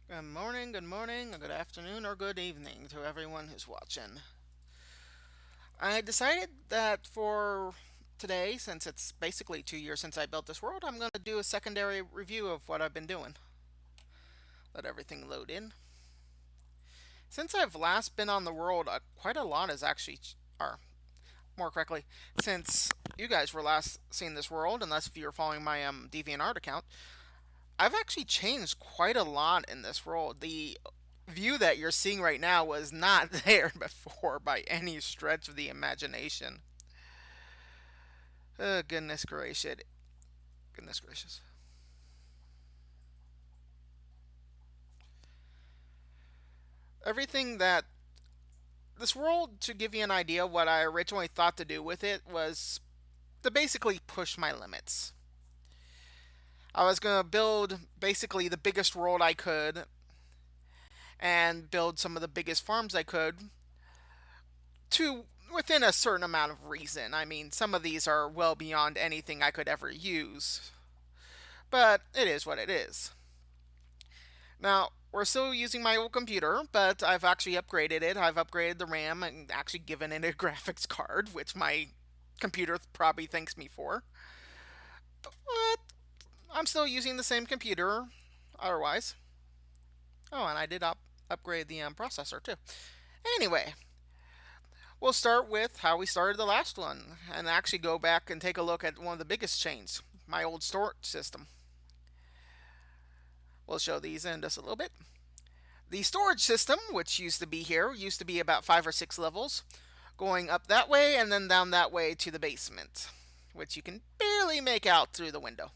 Good morning, or good afternoon, or good evening to everyone who's watching. I decided that for today, since it's basically 2 years since I built this world, I'm going to do a secondary review of what I've been doing. Let everything load in. Since I've last been on the world, quite a lot has actually, or more correctly, since you guys were last seeing this world, unless if you were following my DeviantArt account, I've actually changed quite a lot in this world. The view that you're seeing right now was not there before by any stretch of the imagination. Goodness gracious. Goodness gracious. Everything that this world, to give you an idea of what I originally thought to do with it, was to basically push my limits. I was going to build basically the biggest world I could and build some of the biggest farms I could to within a certain amount of reason. I mean, some of these are well beyond anything I could ever use, but it is what it is. Now, we're still using my old computer, but I've actually upgraded it. I've upgraded the RAM and actually given it a graphics card, which my computer probably thanks me for. But I'm still using the same computer otherwise. Oh, and I did upgrade the processor too. Anyway, we'll start with how we started the last one and actually go back and take a look at one of the biggest chains, my old storage system. We'll show these in just a little bit. The storage system, which used to be here, used to be about 5 or 6 levels, going up that way and then down that way to the basement, which you can barely make out through the window.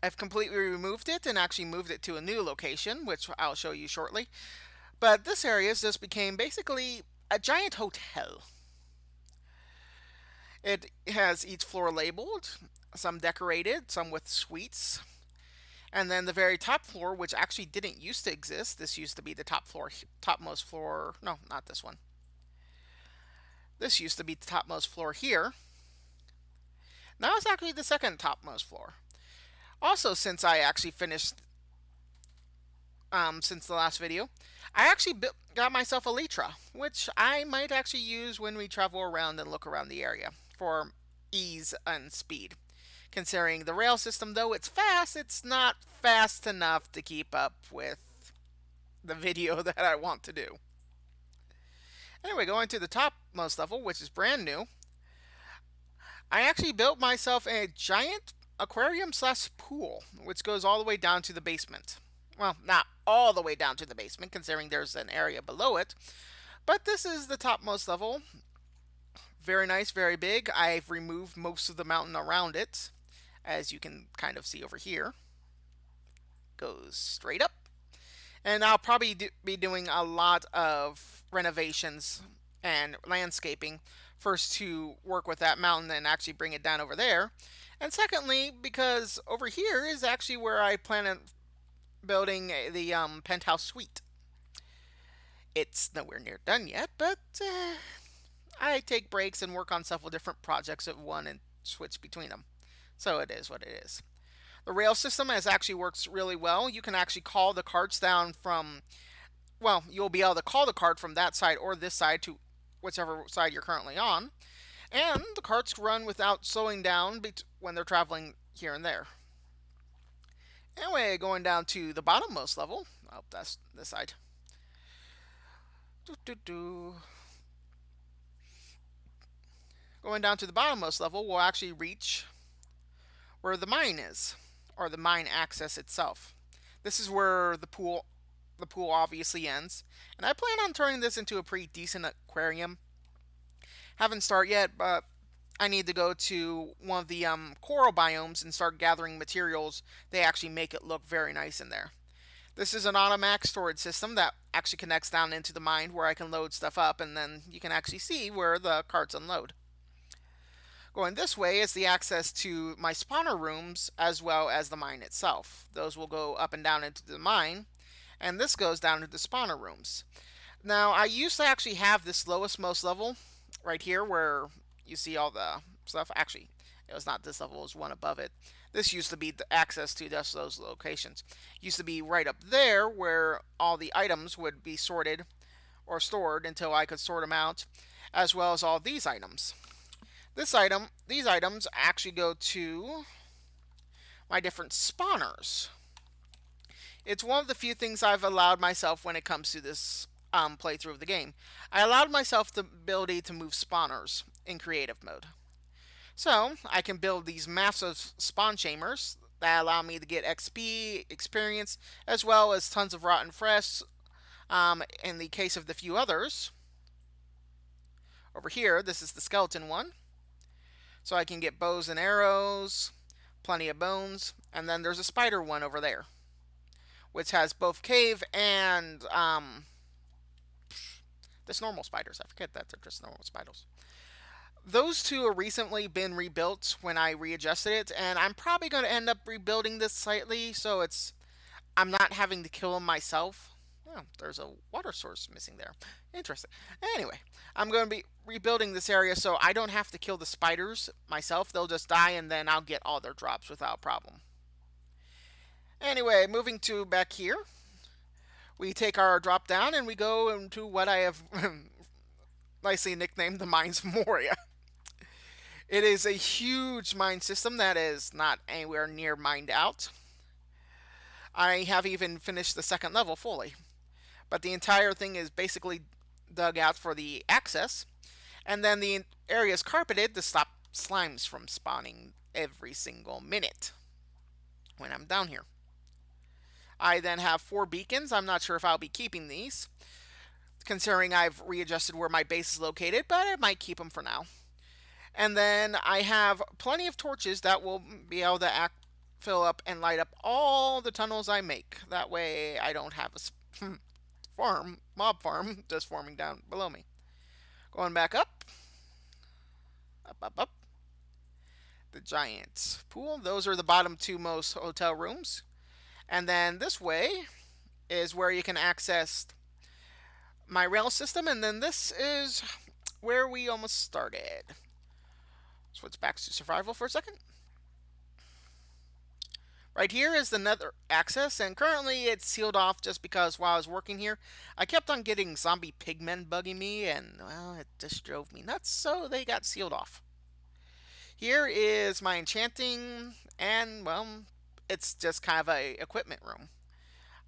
I've completely removed it and actually moved it to a new location, which I'll show you shortly. But this area just became basically a giant hotel. It has each floor labeled, some decorated, some with suites. And then the very top floor, which actually didn't used to exist, this used to be the topmost floor. No, not this one. This used to be the topmost floor here. Now it's actually the second topmost floor. Also, since I actually finished, since the last video, I actually got myself a Litra, which I might actually use when we travel around and look around the area for ease and speed. Considering the rail system, though it's fast, it's not fast enough to keep up with the video that I want to do. Anyway, going to the topmost level, which is brand new, I actually built myself a giant aquarium slash pool, which goes all the way down to the basement. Well, not all the way down to the basement, considering there's an area below it, but this is the topmost level. Very nice, very big. I've removed most of the mountain around it, as you can kind of see over here. Goes straight up. And I'll probably be doing a lot of renovations and landscaping. First, to work with that mountain and actually bring it down over there. And secondly, because over here is actually where I plan on building the penthouse suite. It's nowhere near done yet, but I take breaks and work on several different projects at one and switch between them. So it is what it is. The rail system has actually works really well. You can actually call the carts down from, well, you'll be able to call the cart from that side or this side to whichever side you're currently on. And the carts run without slowing down when they're traveling here and there. Anyway, going down to the bottommost level. Oh, that's this side. Doo, doo, doo. Going down to the bottommost level, we'll actually reach where the mine is, or the mine access itself. This is where the pool obviously ends, and I plan on turning this into a pretty decent aquarium. Haven't started yet, but I need to go to one of the coral biomes and start gathering materials. They actually make it look very nice in there. This is an automatic storage system that actually connects down into the mine where I can load stuff up, and then you can actually see where the carts unload. Going this way is the access to my spawner rooms as well as the mine itself. Those will go up and down into the mine, and this goes down to the spawner rooms. Now, I used to actually have this lowest most level right here where you see all the stuff. Actually, it was not this level, it was one above it. This used to be the access to just those locations. Used to be right up there where all the items would be sorted or stored until I could sort them out, as well as all these items. These items actually go to my different spawners. It's one of the few things I've allowed myself when it comes to this playthrough of the game. I allowed myself the ability to move spawners in creative mode. So I can build these massive spawn chambers that allow me to get XP, experience, as well as tons of rotten flesh. In the case of the few others, over here, this is the skeleton one. So I can get bows and arrows, plenty of bones, and then there's a spider one over there, which has both cave and just normal spiders. I forget that they're just normal spiders. Those two have recently been rebuilt when I readjusted it, and I'm probably going to end up rebuilding this slightly so I'm not having to kill them myself. Oh, there's a water source missing there. Interesting. Anyway, I'm going to be rebuilding this area so I don't have to kill the spiders myself. They'll just die and then I'll get all their drops without problem. Anyway, moving to back here, we take our drop down and we go into what I have nicely nicknamed the Mines of Moria. It is a huge mine system that is not anywhere near mined out. I have even finished the second level fully. But the entire thing is basically dug out for the access. And then the area is carpeted to stop slimes from spawning every single minute when I'm down here. I then have 4 beacons. I'm not sure if I'll be keeping these, considering I've readjusted where my base is located, but I might keep them for now. And then I have plenty of torches that will be able to fill up and light up all the tunnels I make. That way I don't have a mob farm, just forming down below me. Going back up. Up. The giant pool. Those are the bottom 2 most hotel rooms. And then this way is where you can access my rail system. And then this is where we almost started. Switch back to survival for a second. Right here is the nether access, and currently it's sealed off just because while I was working here, I kept on getting zombie pigmen bugging me, and, well, it just drove me nuts, so they got sealed off. Here is my enchanting, and, well, it's just kind of a equipment room.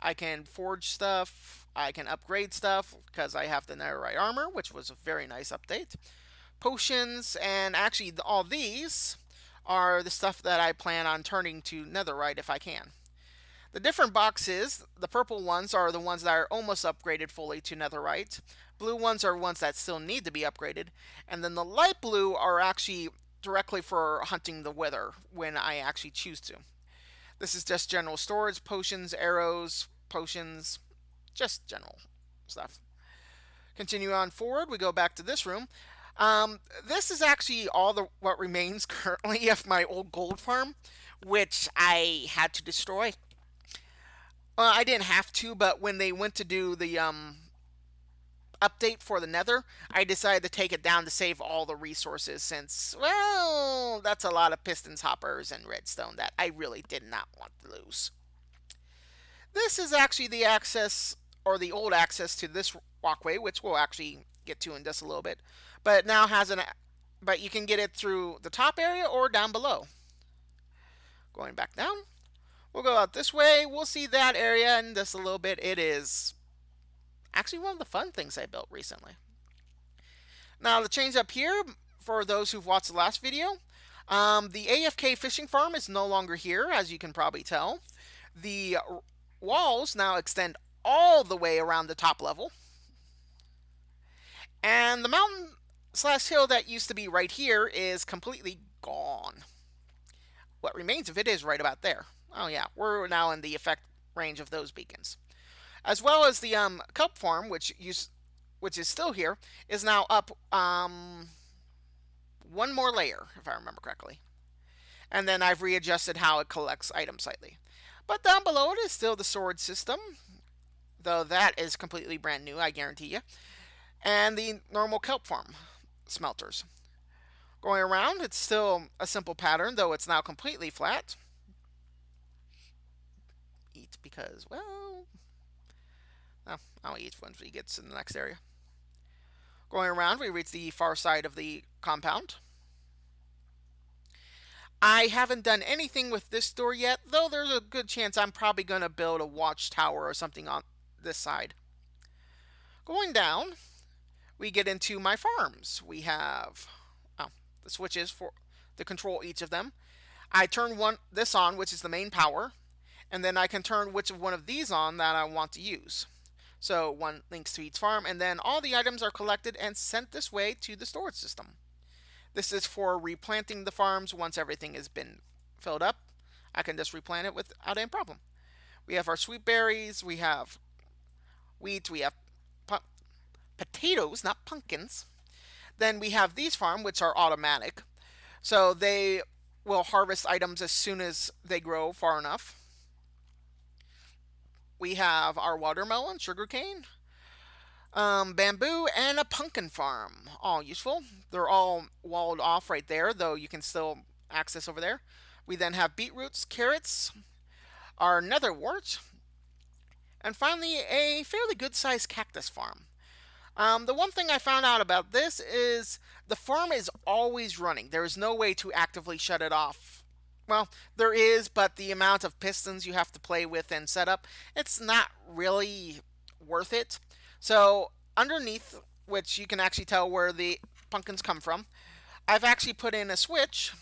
I can forge stuff, I can upgrade stuff, because I have the netherite armor, which was a very nice update. Potions, and actually all these are the stuff that I plan on turning to netherite if I can. The different boxes, the purple ones are the ones that are almost upgraded fully to netherite. Blue ones are ones that still need to be upgraded. And then the light blue are actually directly for hunting the wither when I actually choose to. This is just general storage, potions, arrows, potions, just general stuff. Continue on forward, we go back to this room. This is actually all what remains currently of my old gold farm, which I had to destroy. I didn't have to, but when they went to do the update for the nether, I decided to take it down to save all the resources since, well, that's a lot of pistons, hoppers, and redstone that I really did not want to lose. This is actually the access, or the old access to this walkway, which we'll actually get to in just a little bit. But it now has but you can get it through the top area or down below. Going back down, we'll go out this way. We'll see that area in just a little bit. It is actually one of the fun things I built recently. Now, the change up here, for those who've watched the last video, the AFK fishing farm is no longer here, as you can probably tell. The walls now extend all the way around the top level. And the mountain / hill that used to be right here is completely gone. What remains of it is right about there. Oh yeah, we're now in the effect range of those beacons. As well as the kelp farm, which is still here, is now up one more layer, if I remember correctly. And then I've readjusted how it collects items slightly. But down below it is still the sword system, though that is completely brand new, I guarantee you. And the normal kelp farm smelters. Going around, it's still a simple pattern, though it's now completely flat. eat because, well, no, I'll eat once we get to the next area. Going around, we reach the far side of the compound. I haven't done anything with this door yet, though there's a good chance I'm probably going to build a watchtower or something on this side. Going down, we get into my farms. We have the switches for to control each of them. I turn this on, which is the main power, and then I can turn which of one of these on that I want to use. So one links to each farm, and then all the items are collected and sent this way to the storage system. This is for replanting the farms once everything has been filled up. I can just replant it without any problem. We have our sweet berries, we have wheat, we have potatoes, not pumpkins. Then we have these farms, which are automatic. So they will harvest items as soon as they grow far enough. We have our watermelon, sugarcane, bamboo, and a pumpkin farm. All useful. They're all walled off right there, though you can still access over there. We then have beetroots, carrots, our netherwort, and finally a fairly good sized cactus farm. The one thing I found out about this is the farm is always running. There is no way to actively shut it off. Well, there is, but the amount of pistons you have to play with and set up, it's not really worth it. So, underneath, which you can actually tell where the pumpkins come from, I've actually put in a switch.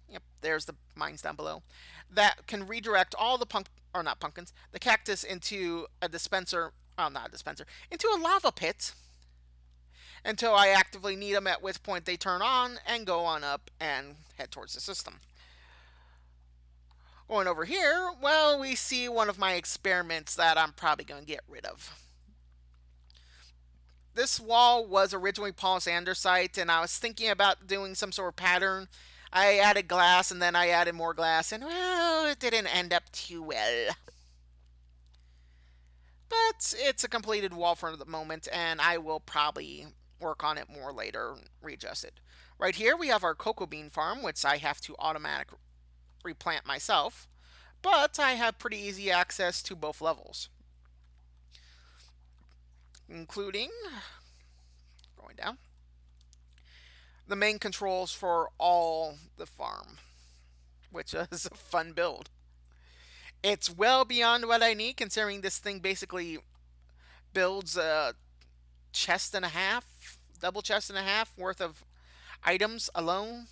Yep, there's the mines down below. That can redirect all the or not pumpkins, the cactus into a dispenser, well, not a dispenser, into a lava pit until I actively need them, at which point they turn on and go on up and head towards the system. Going over here, well, we see one of my experiments that I'm probably going to get rid of. This wall was originally polished andesite, and I was thinking about doing some sort of pattern. I added glass, and then I added more glass, and, well, it didn't end up too well. But it's a completed wall for the moment, and I will probably work on it more later, readjust it. Right here we have our cocoa bean farm, which I have to automatic replant myself, but I have pretty easy access to both levels, including going down the main controls for all the farm, which is a fun build. It's well beyond what I need, considering this thing basically builds a chest and a half, double chest and a half worth of items alone.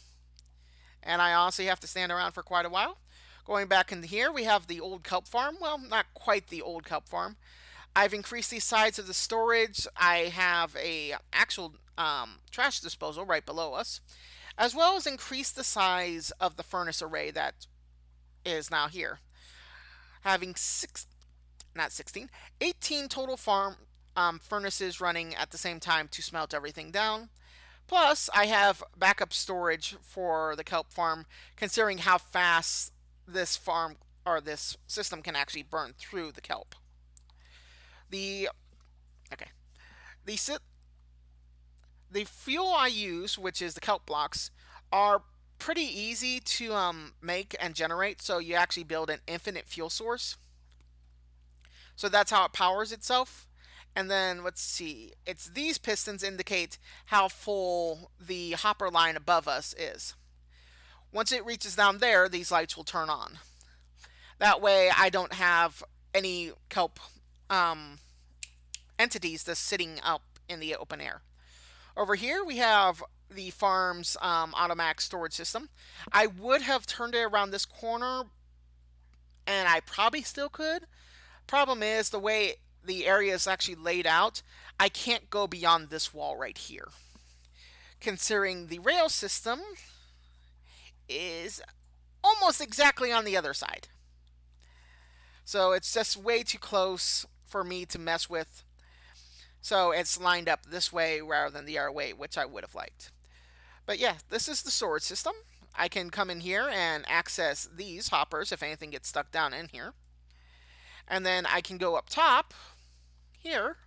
And I honestly have to stand around for quite a while. Going back in here, we have the old kelp farm. Well, not quite the old kelp farm. I've increased the size of the storage. I have a actual trash disposal right below us, as well as increased the size of the furnace array that is now here. Having not 16, 18 total farm furnaces running at the same time to smelt everything down. Plus, I have backup storage for the kelp farm, considering how fast this farm or this system can actually burn through the kelp. The okay, the the fuel I use, which is the kelp blocks, are pretty easy to make and generate. So you actually build an infinite fuel source. So that's how it powers itself. And then let's see, it's these pistons indicate how full the hopper line above us is. Once it reaches down there, these lights will turn on. That way I don't have any kelp entities that's sitting up in the open air. Over here we have the farm's automatic storage system. I would have turned it around this corner, and I probably still could. Problem is, the way the area is actually laid out, I can't go beyond this wall right here. Considering the rail system is almost exactly on the other side. So it's just way too close for me to mess with. So it's lined up this way rather than the other way, which I would have liked. But yeah, this is the storage system. I can come in here and access these hoppers if anything gets stuck down in here. And then I can go up top here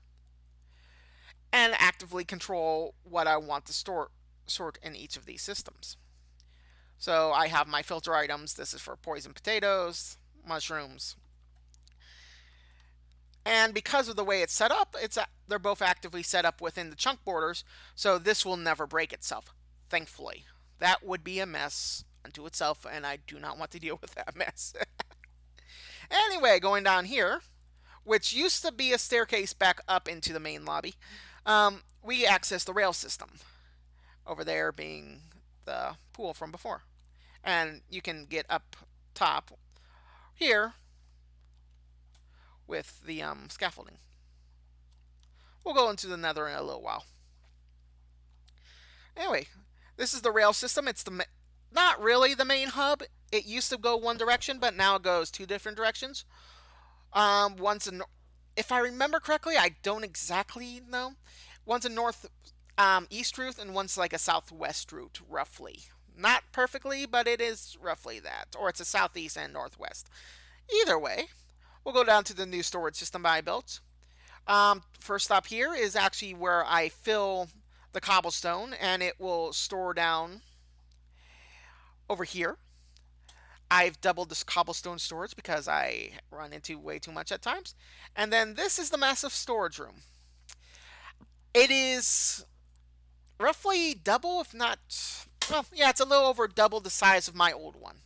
and actively control what I want to sort in each of these systems. So I have my filter items. This is for poison potatoes, mushrooms, And because of the way it's set up, they're both actively set up within the chunk borders, so this will never break itself, thankfully. That would be a mess unto itself, and I do not want to deal with that mess. Anyway, going down here, which used to be a staircase back up into the main lobby, we access the rail system. Over there being the pool from before. And you can get up top here with the scaffolding. We'll go into the nether in a little while. Anyway, this is the rail system. It's not really the main hub. It used to go one direction, but now it goes two different directions. Once in, if I remember correctly, I don't exactly know. One's a north east route and one's like a southwest route, roughly. Not perfectly, but it is roughly that. Or it's a southeast and northwest. Either way, we'll go down to the new storage system I built. First stop here is actually where I fill the cobblestone, and it will store down over here. I've doubled this cobblestone storage because I run into way too much at times. And then this is the massive storage room. It is roughly double, if not, well, yeah, it's a little over double the size of my old one.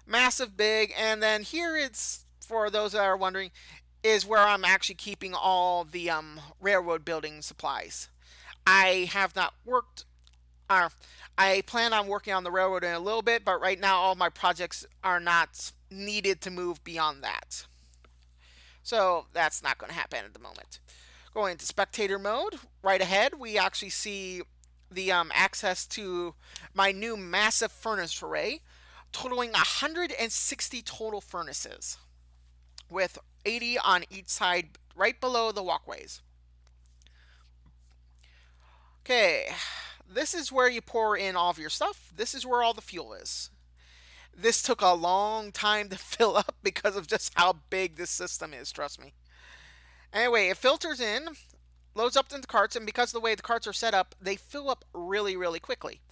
Massive big, and then here it's, for those that are wondering, is where I'm actually keeping all the railroad building supplies. I have not worked, I plan on working on the railroad in a little bit, but right now all my projects are not needed to move beyond that. So that's not going to happen at the moment. Going into spectator mode, right ahead, we actually see the access to my new massive furnace array, totaling 160 total furnaces, with 80 on each side right below the walkways. Okay, this is where you pour in all of your stuff. This is where all the fuel is. This took a long time to fill up because of just how big this system is, trust me. Anyway, it filters in, loads up into carts, and because of the way the carts are set up, they fill up really, really quickly.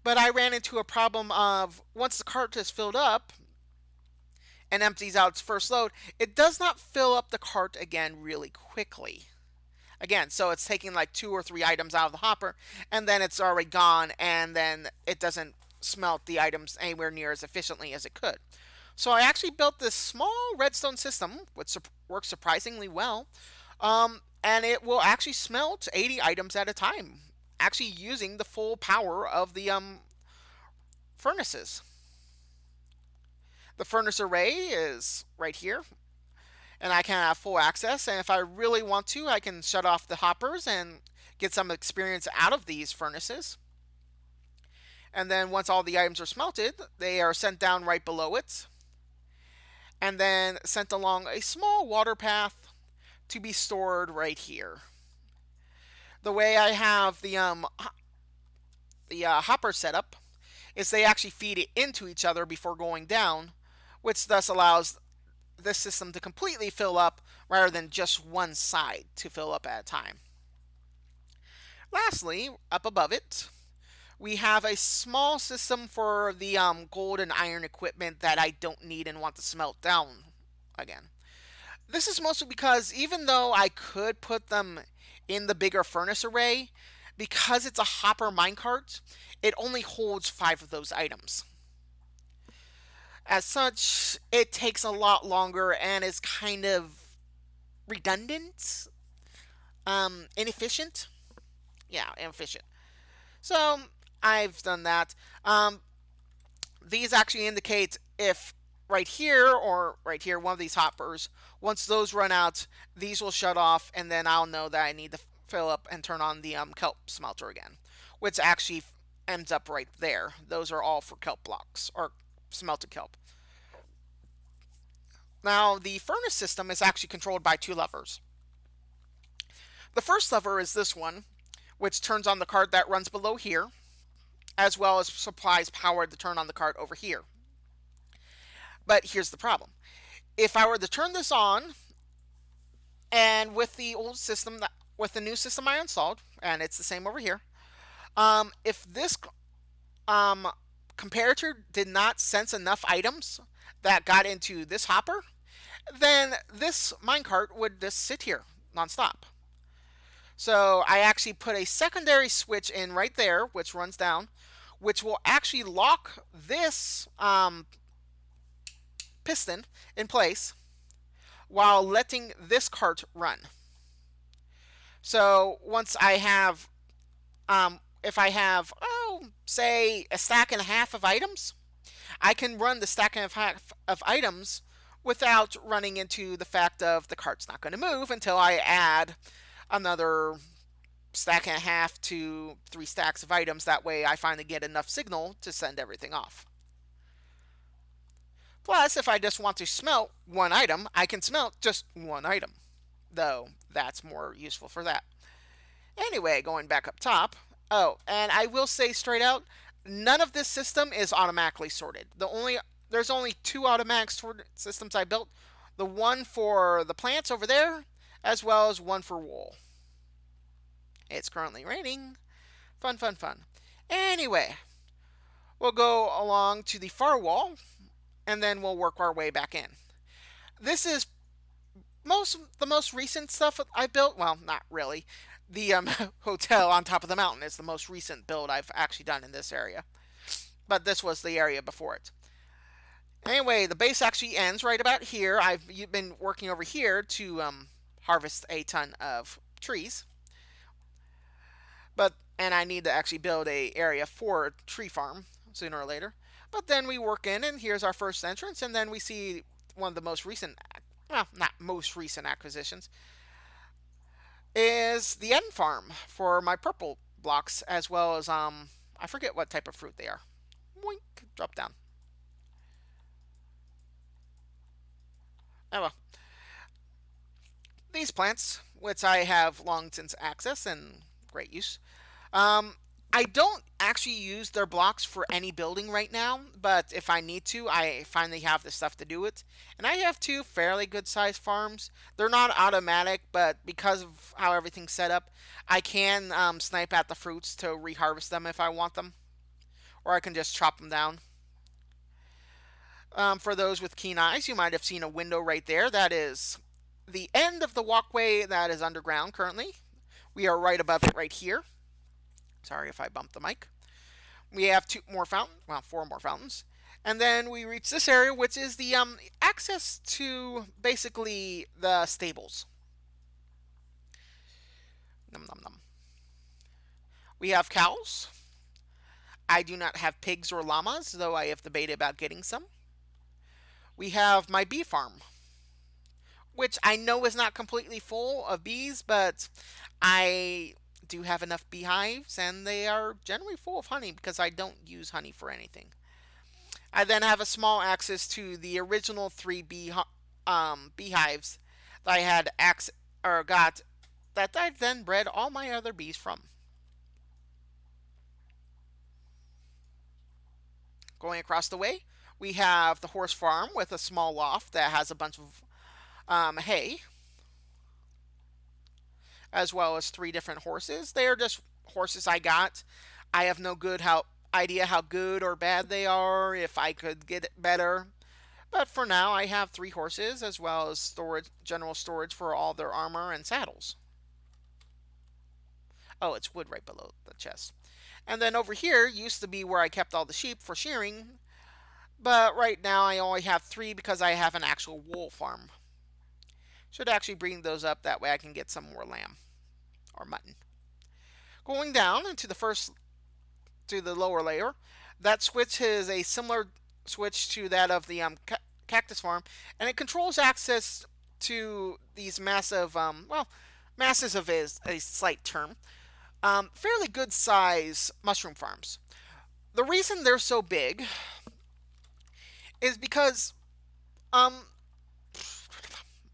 But I ran into a problem of once the cart is filled up and empties out its first load, it does not fill up the cart again really quickly. Again, so it's taking like 2 or 3 items out of the hopper, and then it's already gone, and then it doesn't smelt the items anywhere near as efficiently as it could. So I actually built this small redstone system, which works surprisingly well, and it will actually smelt 80 items at a time, actually using the full power of the furnaces. The furnace array is right here, and I can have full access, and if I really want to, I can shut off the hoppers and get some experience out of these furnaces. And then once all the items are smelted, they are sent down right below it, and then sent along a small water path to be stored right here. The way I have the hopper set up is they actually feed it into each other before going down, which thus allows this system to completely fill up rather than just one side to fill up at a time. Lastly, up above it, we have a small system for the gold and iron equipment that I don't need and want to smelt down again. This is mostly because even though I could put them in the bigger furnace array, because it's a hopper minecart, it only holds 5 of those items. As such, it takes a lot longer and is kind of redundant, inefficient. Yeah, inefficient. So I've done that. These actually indicate if right here or right here, one of these hoppers, once those run out, these will shut off, and then I'll know that I need to fill up and turn on the kelp smelter again, which actually ends up right there. Those are all for kelp blocks or smelted kelp. Now, the furnace system is actually controlled by 2 levers. The first lever is this one, which turns on the cart that runs below here, as well as supplies power to turn on the cart over here. But here's the problem. If I were to turn this on, and with the old system, with the new system I installed, and it's the same over here, if this comparator did not sense enough items that got into this hopper, then this minecart would just sit here nonstop. So I actually put a secondary switch in right there, which runs down, which will actually lock this piston in place while letting this cart run. So once I have, if I have, say a stack and a half of items, I can run the stack and a half of items without running into the fact of the cart's not going to move until I add another stack and a half to 3 stacks of items. That way I finally get enough signal to send everything off. Plus, if I just want to smelt one item, I can smelt just one item, though that's more useful for that. Anyway, going back up top. Oh, and I will say straight out, none of this system is automatically sorted. There's only 2 automatic sorted systems I built. The one for the plants over there, as well as one for wool. It's currently raining. Fun, fun, fun. Anyway, we'll go along to the far wall, and then we'll work our way back in. This is the most recent stuff I built. Well, not really. The hotel on top of the mountain is the most recent build I've actually done in this area. But this was the area before it. Anyway, the base actually ends right about here. I've been working over here to harvest a ton of trees. And I need to actually build a area for a tree farm sooner or later. But then we work in, and here's our first entrance, and then we see one of the most recent, well, not most recent acquisitions, is the end farm for my purple blocks, as well as I forget what type of fruit they are. Boink, drop down. Oh well. These plants, which I have long since accessed and great use. Um, I don't actually use their blocks for any building right now, but if I need to, I finally have the stuff to do it. And I have 2 fairly good sized farms. They're not automatic, but because of how everything's set up, I can snipe at the fruits to reharvest them if I want them, or I can just chop them down. For those with keen eyes, you might have seen a window right there. That is the end of the walkway that is underground currently. We are right above it right here. Sorry if I bumped the mic. We have 2 more fountains, well, 4 more fountains. And then we reach this area, which is the access to basically the stables. Num num num. We have cows. I do not have pigs or llamas, though I have debated about getting some. We have my bee farm, which I know is not completely full of bees, but I do have enough beehives, and they are generally full of honey because I don't use honey for anything. I then have a small access to the original 3 beehives that I had or got that I then bred all my other bees from. Going across the way, we have the horse farm with a small loft that has a bunch of hay, as well as 3 different horses. They are just horses I got. I have no good idea how good or bad they are, if I could get it better. But for now, I have 3 horses, as well as general storage for all their armor and saddles. Oh, it's wood right below the chest. And then over here used to be where I kept all the sheep for shearing, but right now I only have 3 because I have an actual wool farm. Should actually bring those up, that way I can get some more lamb or mutton. Going down into the lower layer, that switch is a similar switch to that of the cactus farm, and it controls access to these massive, massive is a slight term, fairly good size mushroom farms. The reason they're so big is because, um,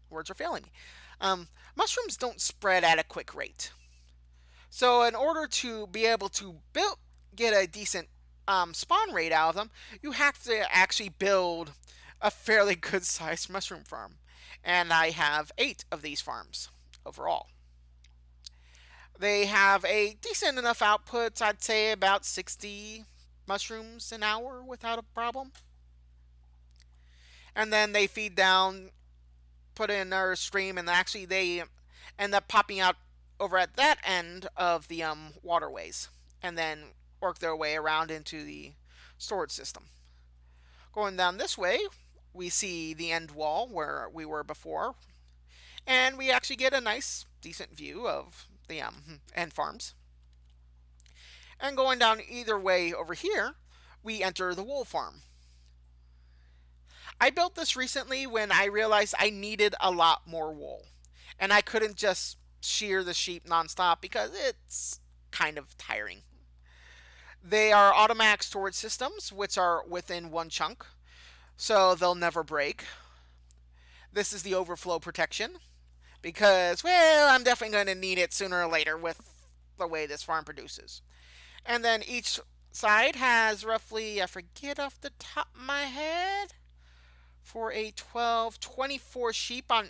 words are failing me. Mushrooms don't spread at a quick rate. So in order to be able to get a decent spawn rate out of them, you have to actually build a fairly good sized mushroom farm. And I have 8 of these farms overall. They have a decent enough output, I'd say about 60 mushrooms an hour without a problem. And then they feed down put in their stream, and actually they end up popping out over at that end of the waterways, and then work their way around into the storage system. Going down this way, we see the end wall where we were before, and we actually get a nice, decent view of the end farms. And going down either way over here, we enter the wool farm. I built this recently when I realized I needed a lot more wool. And I couldn't just shear the sheep nonstop because it's kind of tiring. They are automatic storage systems, which are within one chunk, so they'll never break. This is the overflow protection because, well, I'm definitely going to need it sooner or later with the way this farm produces. And then each side has roughly, I forget off the top of my head, for a 12, 24 sheep on.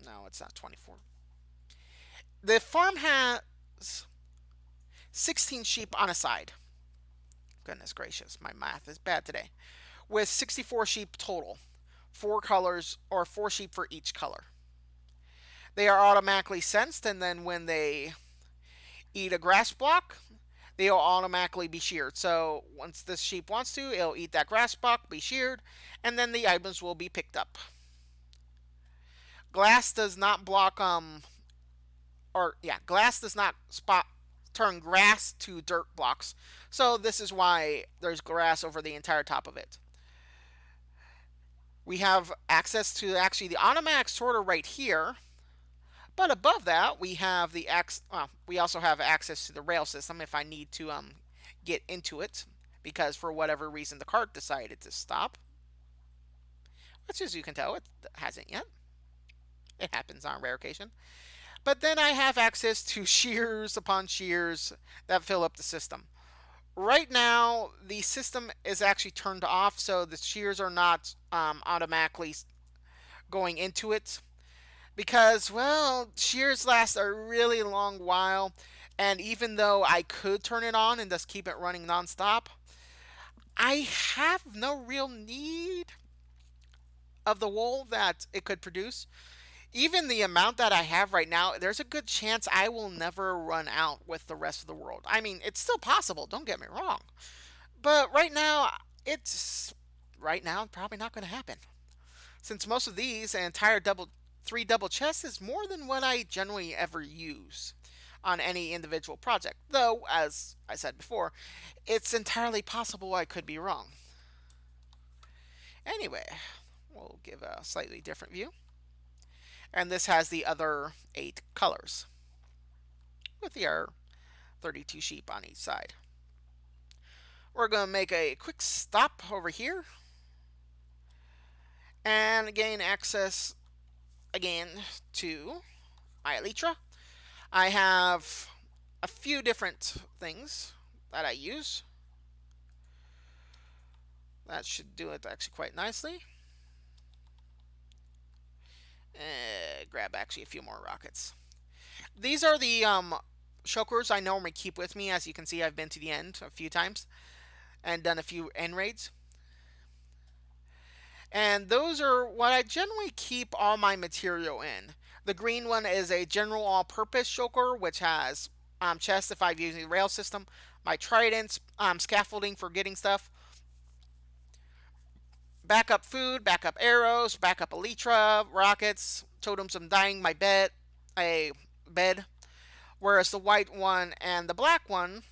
No, it's not 24. The farm has 16 sheep on a side. Goodness gracious, my math is bad today. With 64 sheep total. Four colors, or four sheep for each color. They are automatically sensed, and then when they eat a grass block, they'll automatically be sheared. So once this sheep wants to, it'll eat that grass block, be sheared, and then the items will be picked up. Glass does not block glass does not spot turn grass to dirt blocks. So this is why there's grass over the entire top of it. We have access to actually the automatic sorter right here. But above that, we have we also have access to the rail system if I need to get into it, because for whatever reason the cart decided to stop. Which, as you can tell, it hasn't yet. It happens on rare occasion. But then I have access to shears upon shears that fill up the system. Right now, the system is actually turned off, so the shears are not automatically going into it. Because, well, shears last a really long while, and even though I could turn it on and just keep it running nonstop, I have no real need of the wool that it could produce. Even the amount that I have right now, there's a good chance I will never run out with the rest of the world. I mean, it's still possible, don't get me wrong. But right now probably not going to happen. Since most of these, an entire three double chests is more than what I generally ever use on any individual project. Though, as I said before, it's entirely possible I could be wrong. Anyway, we'll give a slightly different view. And this has the other 8 colors with the 32 sheep on each side. We're going to make a quick stop over here and gain access again to my Elytra. I have a few different things that I use. That should do it actually quite nicely. Grab actually a few more rockets. These are the shulkers I normally keep with me. As you can see, I've been to the end a few times and done a few end raids. And those are what I generally keep all my material in. The green one is a general all-purpose shulker, which has chests if I'm using the rail system, my tridents, scaffolding for getting stuff, backup food, backup arrows, backup elytra, rockets, totems of dying, a bed. Whereas the white one and the black one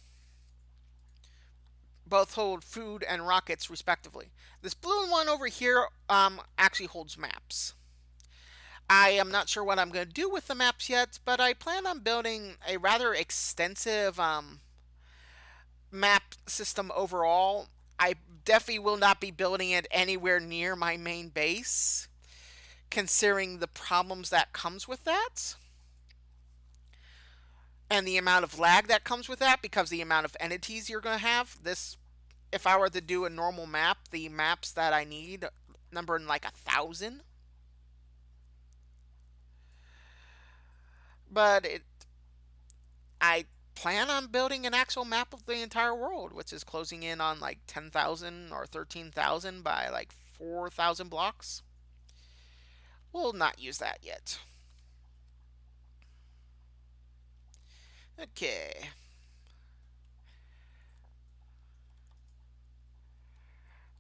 both hold food and rockets respectively. This blue one over here actually holds maps. I am not sure what I'm going to do with the maps yet, but I plan on building a rather extensive map system overall. I definitely will not be building it anywhere near my main base, considering the problems that comes with that. And the amount of lag that comes with that, because the amount of entities you're going to have. If I were to do a normal map, the maps that I need number in like 1,000. But I plan on building an actual map of the entire world, which is closing in on like 10,000 or 13,000 by like 4,000 blocks. We'll not use that yet. Okay.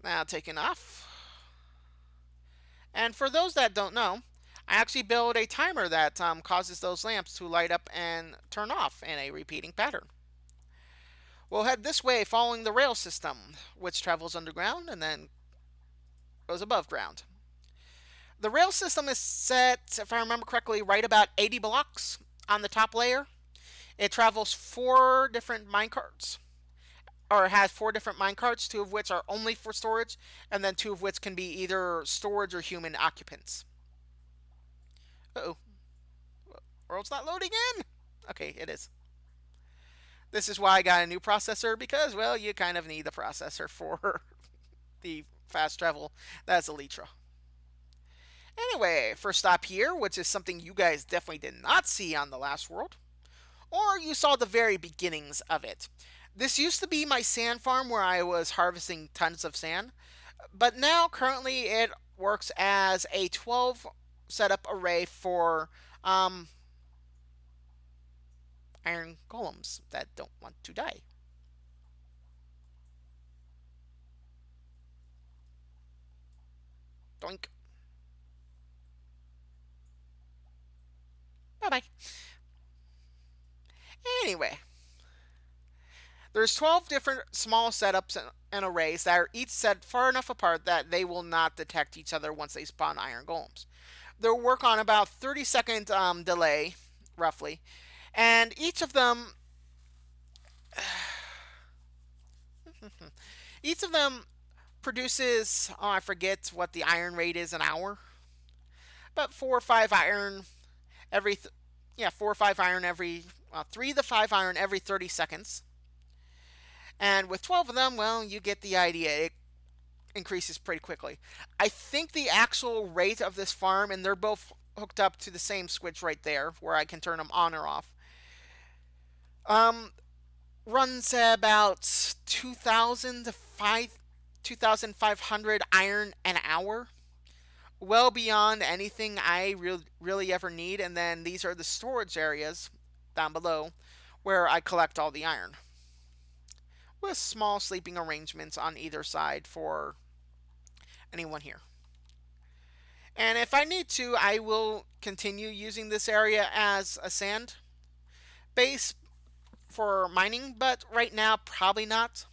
Now taking off. And for those that don't know, I actually build a timer that causes those lamps to light up and turn off in a repeating pattern. We'll head this way following the rail system, which travels underground and then goes above ground. The rail system is set, if I remember correctly, right about 80 blocks on the top layer. It travels four different minecarts, or has four different minecarts, two of which are only for storage, and then two of which can be either storage or human occupants. Uh oh, world's not loading in. Okay, it is. This is why I got a new processor because, well, you kind of need the processor for the fast travel. That's Elytra. Anyway, first stop here, which is something you guys definitely did not see on the last world, or you saw the very beginnings of it. This used to be my sand farm where I was harvesting tons of sand, but now currently it works as a 12 setup array for iron golems that don't want to die. Doink. Bye bye. Anyway, there's 12 different small setups and arrays that are each set far enough apart that they will not detect each other once they spawn iron golems. They'll work on about 30-second delay, roughly, and each of them produces, oh, I forget what the iron rate is an hour, but 4 or 5 iron every, yeah, 4 or 5 iron every, 3 to 5 iron every 30 seconds. And with 12 of them, well, you get the idea. It increases pretty quickly. I think the actual rate of this farm, and they're both hooked up to the same switch right there, where I can turn them on or off. Um, Runs about 2,000 to 2,500 iron an hour, well beyond anything I really ever need. And then these are the storage areas down below where I collect all the iron, with small sleeping arrangements on either side for anyone here. And if I need to, I will continue using this area as a sand base for mining, but right now, probably not.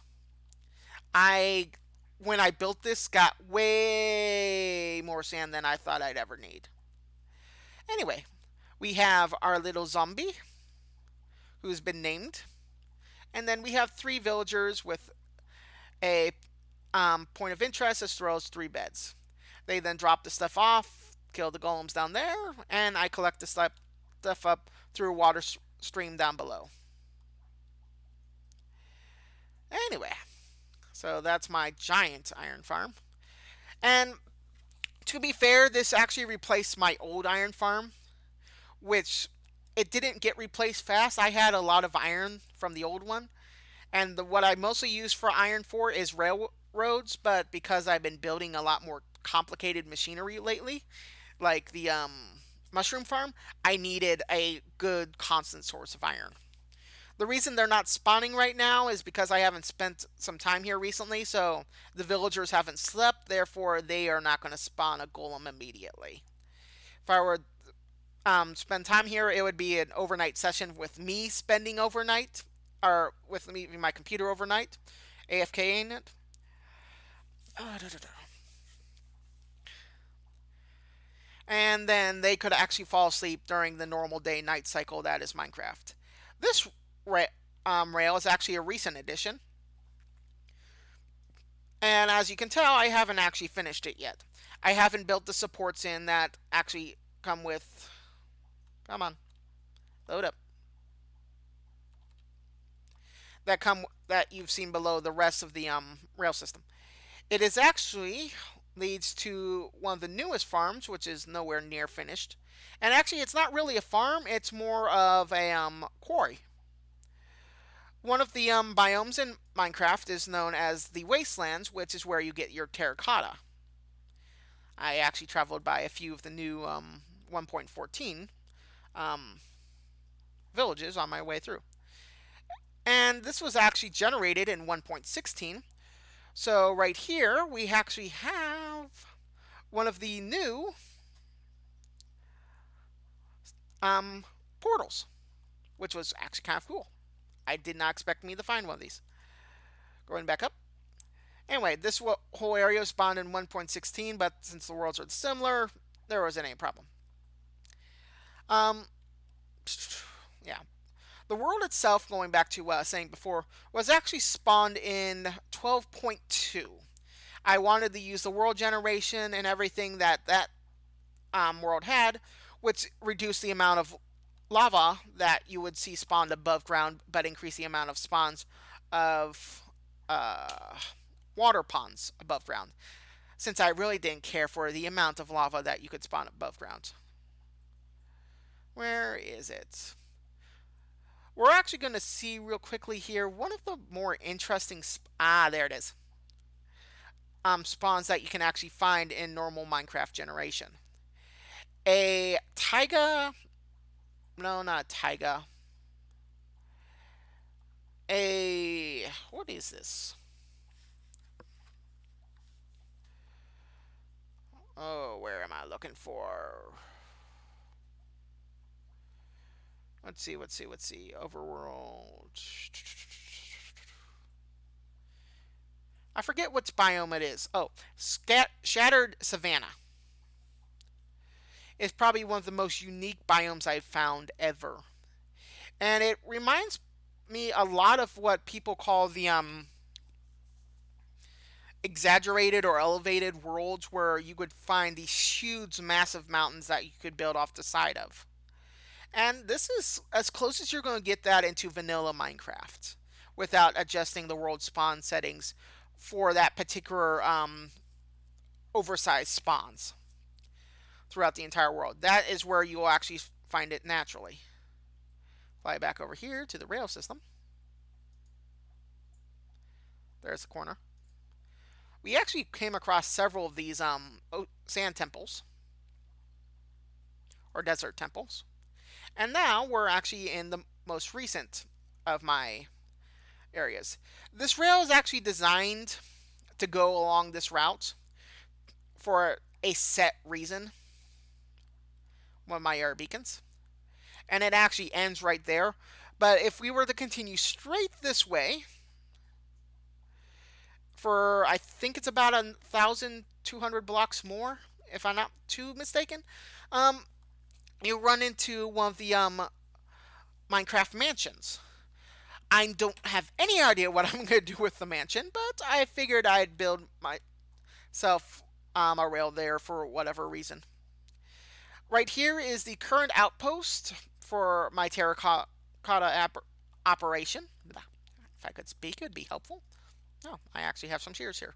I, when I built this, got way more sand than I thought I'd ever need. Anyway, we have our little zombie who's been named, and then we have three villagers with a point of interest as well as three beds. They then drop the stuff off, kill the golems down there, and I collect the stuff up through a water stream down below. Anyway, so that's my giant iron farm. And to be fair, this actually replaced my old iron farm, which it didn't get replaced fast. I had a lot of iron from the old one, and what I mostly use for iron for is railroads. But because I've been building a lot more complicated machinery lately, like the mushroom farm, I needed a good constant source of iron. The reason they're not spawning right now is because I haven't spent some time here recently, so the villagers haven't slept, therefore they are not going to spawn a golem immediately. If I were spend time here, it would be an overnight session with me spending overnight, or with me my computer overnight, AFK in it. And then they could actually fall asleep during the normal day-night cycle that is Minecraft. This rail is actually a recent addition, and as you can tell, I haven't actually finished it yet. I haven't built the supports in that actually come with. Come on, load up. That you've seen below the rest of the rail system. It is actually leads to one of the newest farms, which is nowhere near finished. And actually, it's not really a farm; it's more of a quarry. One of the biomes in Minecraft is known as the Wastelands, which is where you get your terracotta. I actually traveled by a few of the new 1.14 um, villages on my way through. And this was actually generated in 1.16. So right here, we actually have one of the new um, portals, which was actually kind of cool. I did not expect me to find one of these. Going back up. Anyway, this whole area spawned in 1.16, but since the worlds are similar, there wasn't any problem. Um, yeah. The world itself, going back to what I was saying before, was actually spawned in 12.2. I wanted to use the world generation and everything that world had, which reduced the amount of lava that you would see spawned above ground, but increase the amount of spawns of uh, water ponds above ground, since I really didn't care for the amount of lava that you could spawn above ground. Where is it? We're actually going to see real quickly here one of the more interesting there it is. Spawns that you can actually find in normal Minecraft generation. A taiga, no, not taiga. What is this? Oh, where am I looking for? Let's see. Overworld. I forget what biome it is. Oh, Shattered Savanna. It's probably one of the most unique biomes I've found ever. And it reminds me a lot of what people call the exaggerated or elevated worlds, where you would find these huge massive mountains that you could build off the side of. And this is as close as you're going to get that into vanilla Minecraft without adjusting the world spawn settings for that particular oversized spawns throughout the entire world. That is where you will actually find it naturally. Fly back over here to the rail system. There's the corner. We actually came across several of these sand temples or desert temples. And now we're actually in the most recent of my areas. This rail is actually designed to go along this route for a set reason. One of my air beacons. And it actually ends right there. But if we were to continue straight this way, for I think it's about 1,200 blocks more, if I'm not too mistaken, um, you run into one of the Minecraft mansions. I don't have any idea what I'm going to do with the mansion, but I figured I'd build myself a rail there for whatever reason. Right here is the current outpost for my terracotta operation. If I could speak, it would be helpful. Oh, I actually have some shears here.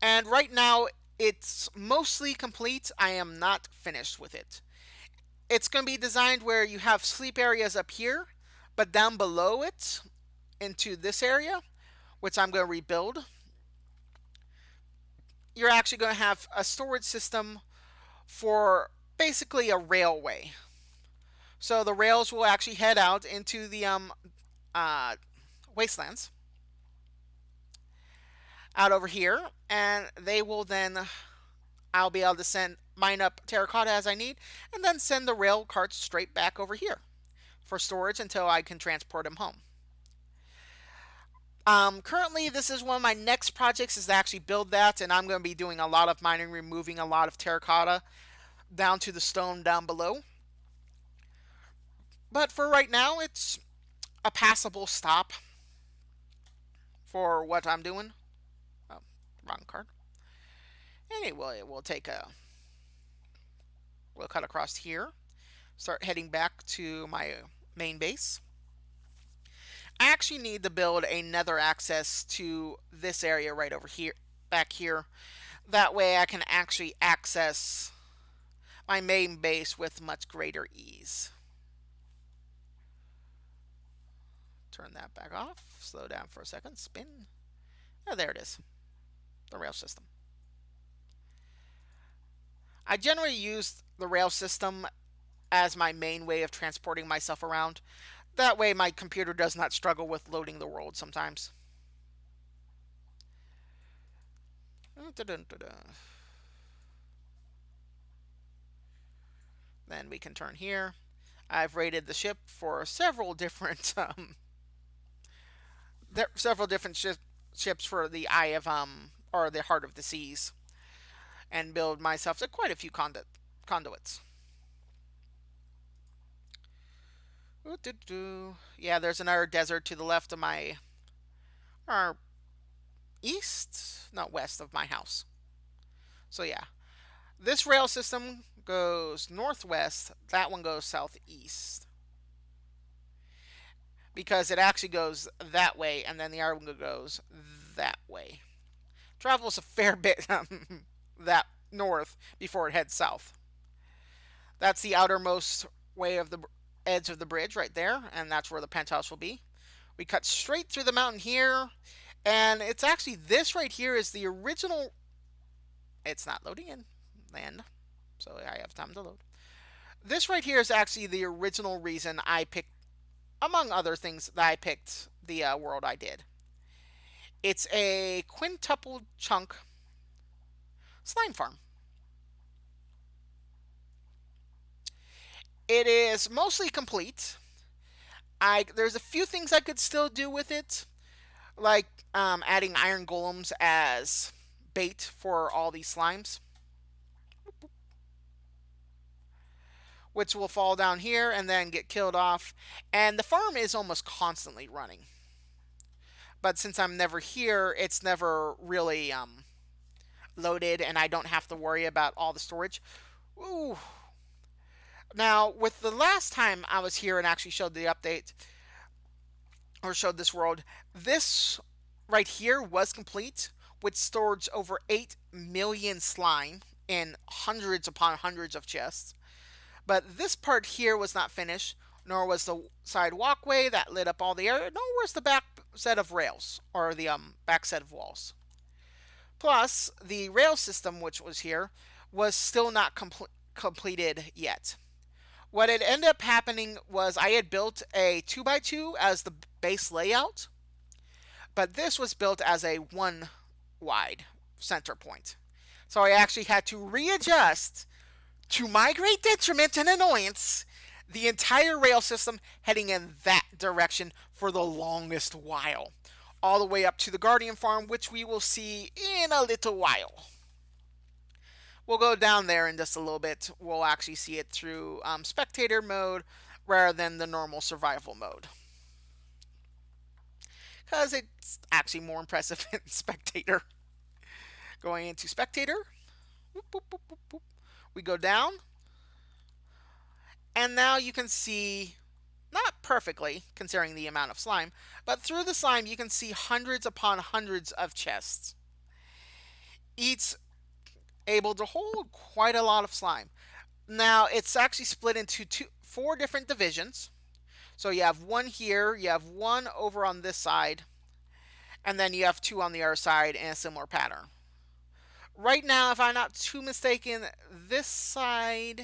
And right now, it's mostly complete. I am not finished with it. It's going to be designed where you have sleep areas up here, but down below it, into this area, which I'm going to rebuild, you're actually going to have a storage system for basically a railway. So the rails will actually head out into the uh, wastelands out over here, and they will then I'll be able to mine up terracotta as I need, and then send the rail carts straight back over here for storage until I can transport them home. Currently, this is one of my next projects is to actually build that, and I'm going to be doing a lot of mining, removing a lot of terracotta down to the stone down below. But for right now, it's a passable stop for what I'm doing. Oh, wrong card. Anyway, we'll cut across here, start heading back to my main base. I actually need to build a nether access to this area right over here, back here. That way I can actually access my main base with much greater ease. Turn that back off. Slow down for a second. Spin. Oh, there it is. The rail system. I generally use the rail system as my main way of transporting myself around. That way, my computer does not struggle with loading the world sometimes. Then we can turn here. I've rated the ship for several different several different ships for the Eye of or the Heart of the Seas, and build myself quite a few conduits. Yeah, there's another desert to the left of my, or east, not west of my house. So yeah, this rail system goes northwest. That one goes southeast because it actually goes that way, and then the other one goes that way. Travels a fair bit that north before it heads south. That's the outermost way of the edge of the bridge right there, and that's where the penthouse will be. We cut straight through the mountain here, and it's actually this right here is the original. It's not loading in land, so I have time to load. This right here is actually the original reason I picked, among other things, that I picked the world I did. It's a quintuple chunk slime farm. It is mostly complete. There's a few things I could still do with it, like adding iron golems as bait for all these slimes, which will fall down here and then get killed off. And the farm is almost constantly running. But since I'm never here, it's never really loaded, and I don't have to worry about all the storage. Ooh. Now, with the last time I was here and actually showed the update, or showed this world, this right here was complete, with storage over 8 million slime in hundreds upon hundreds of chests. But this part here was not finished, nor was the side walkway that lit up all the area, nor was the back set of rails, or the back set of walls. Plus, the rail system, which was here, was still not completed yet. What had ended up happening was I had built a 2x2 as the base layout, but this was built as a 1 wide center point. So I actually had to readjust, to my great detriment and annoyance, the entire rail system heading in that direction for the longest while, all the way up to the Guardian Farm, which we will see in a little while. We'll go down there in just a little bit. We'll actually see it through spectator mode rather than the normal survival mode, because it's actually more impressive in spectator. Going into spectator, whoop, whoop, whoop, we go down, and now you can see, not perfectly considering the amount of slime, but through the slime you can see hundreds upon hundreds of chests, each able to hold quite a lot of slime. Now it's actually split into 4 different divisions. So you have one here, you have one over on this side, and then you have 2 on the other side in a similar pattern. Right now, if I'm not too mistaken, this side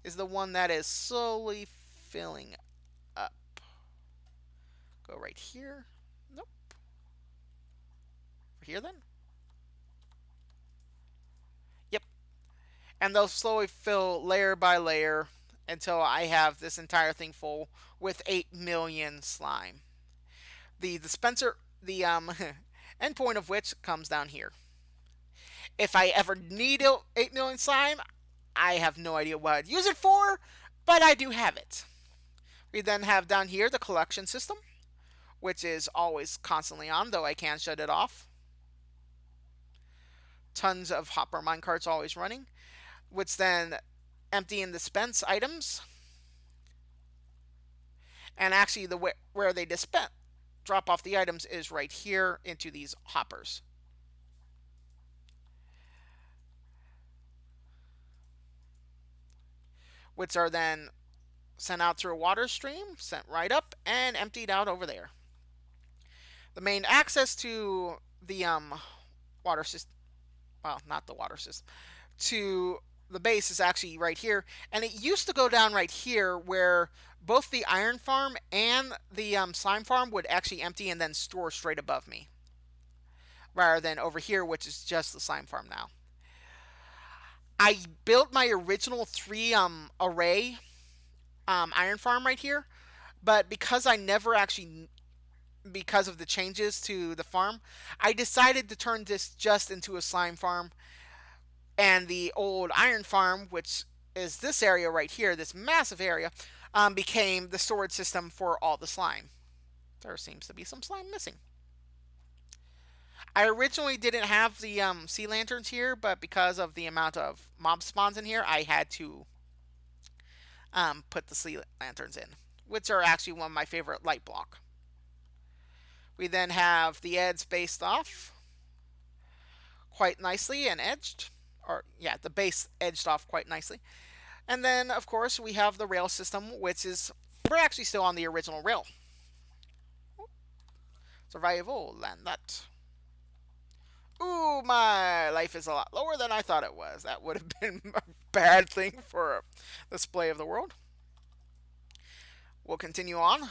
is the one that is slowly filling up. Go right here. Nope. Here then? Yep. And they'll slowly fill layer by layer until I have this entire thing full with 8 million slime. The dispenser, the endpoint of which comes down here. If I ever need 8 million slime, I have no idea what I'd use it for, but I do have it. We then have down here the collection system, which is always constantly on, though I can shut it off. Tons of hopper minecarts always running, which then empty and dispense items. And actually, where they dispense, drop off the items is right here into these hoppers. Which are then sent out through a water stream, sent right up, and emptied out over there. The main access to the water system, well, not the water system, to the base is actually right here, and it used to go down right here where both the iron farm and the slime farm would actually empty and then store straight above me, rather than over here, which is just the slime farm now. I built my original three array iron farm right here, but because I never actually, because of the changes to the farm, I decided to turn this just into a slime farm, and the old iron farm, which is this area right here, this massive area, became the storage system for all the slime. There seems to be some slime missing. I originally didn't have the sea lanterns here, but because of the amount of mob spawns in here, I had to put the sea lanterns in, which are actually one of my favorite light block. We then have the edge based off quite nicely and edged, or yeah, the base edged off quite nicely. And then, of course, we have the rail system, which is, we're actually still on the original rail. Survival, land that. Ooh, my life is a lot lower than I thought it was. That would have been a bad thing for a display of the world. We'll continue on.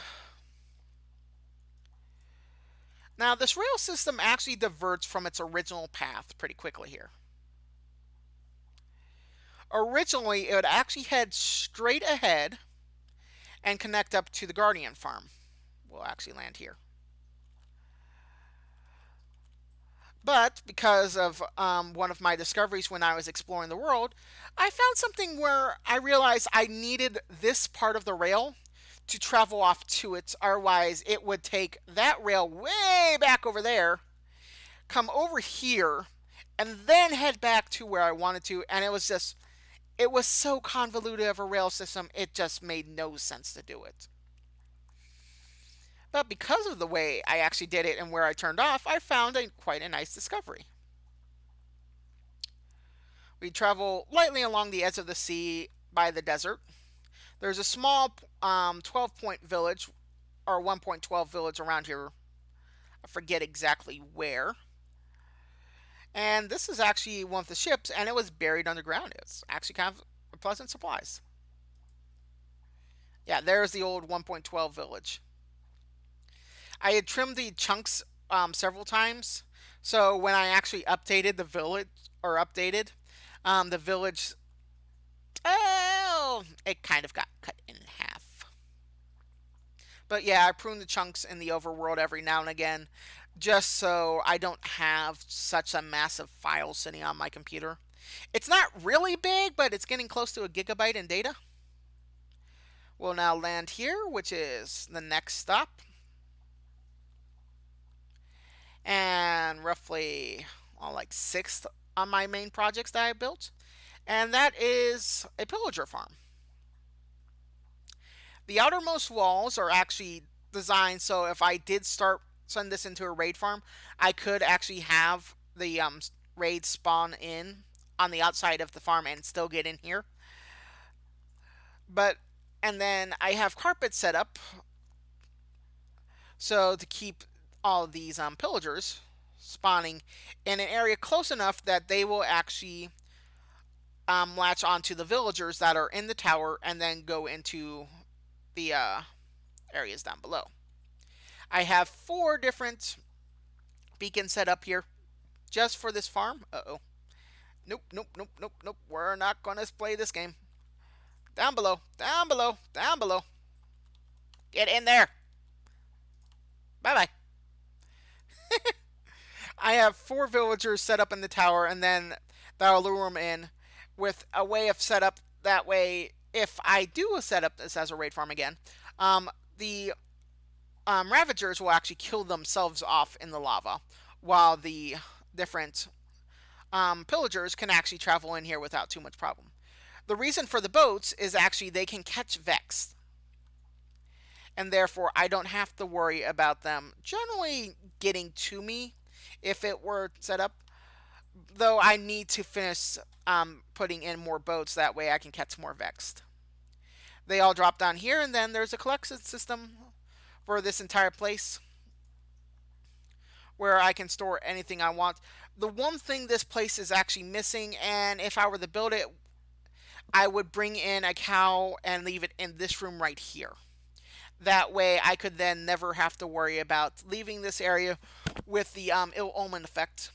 Now, this rail system actually diverts from its original path pretty quickly here. Originally, it would actually head straight ahead and connect up to the Guardian farm. We'll actually land here. But because of one of my discoveries when I was exploring the world, I found something where I realized I needed this part of the rail to travel off to it. Otherwise, it would take that rail way back over there, come over here, and then head back to where I wanted to. And it was so convoluted of a rail system, it just made no sense to do it. But because of the way I actually did it and where I turned off, I found quite a nice discovery. We travel lightly along the edge of the sea by the desert. There's a small 12-point village, or 1.12 village around here. I forget exactly where. And this is actually one of the ships, and it was buried underground. It's actually kind of a pleasant surprise. Yeah, there's the old 1.12 village. I had trimmed the chunks several times, so when I actually updated the village, or updated the village, oh, it kind of got cut in half. But yeah, I prune the chunks in the overworld every now and again, just so I don't have such a massive file sitting on my computer. It's not really big, but it's getting close to a gigabyte in data. We'll now land here, which is the next stop. And roughly like sixth on my main projects that I built. And that is a pillager farm. The outermost walls are actually designed so if I did send this into a raid farm, I could actually have the raid spawn in on the outside of the farm and still get in here. But and then I have carpets set up so to keep all of these pillagers spawning in an area close enough that they will actually latch onto the villagers that are in the tower and then go into the areas down below. I have 4 different beacons set up here just for this farm. Uh-oh. Nope, nope, nope, nope, nope. We're not going to play this game. Down below, down below, down below. Get in there. Bye-bye. I have 4 villagers set up in the tower, and then that'll lure them in with a way of setup. That way, if I do set up this as a raid farm again, the Ravagers will actually kill themselves off in the lava, while the different pillagers can actually travel in here without too much problem. The reason for the boats is actually they can catch Vex, and therefore I don't have to worry about them generally getting to me if it were set up. Though I need to finish putting in more boats, that way I can catch more Vexed. They all drop down here, and then there's a collection system for this entire place where I can store anything I want. The one thing this place is actually missing, and if I were to build it, I would bring in a cow and leave it in this room right here. That way, I could then never have to worry about leaving this area with the ill omen effect,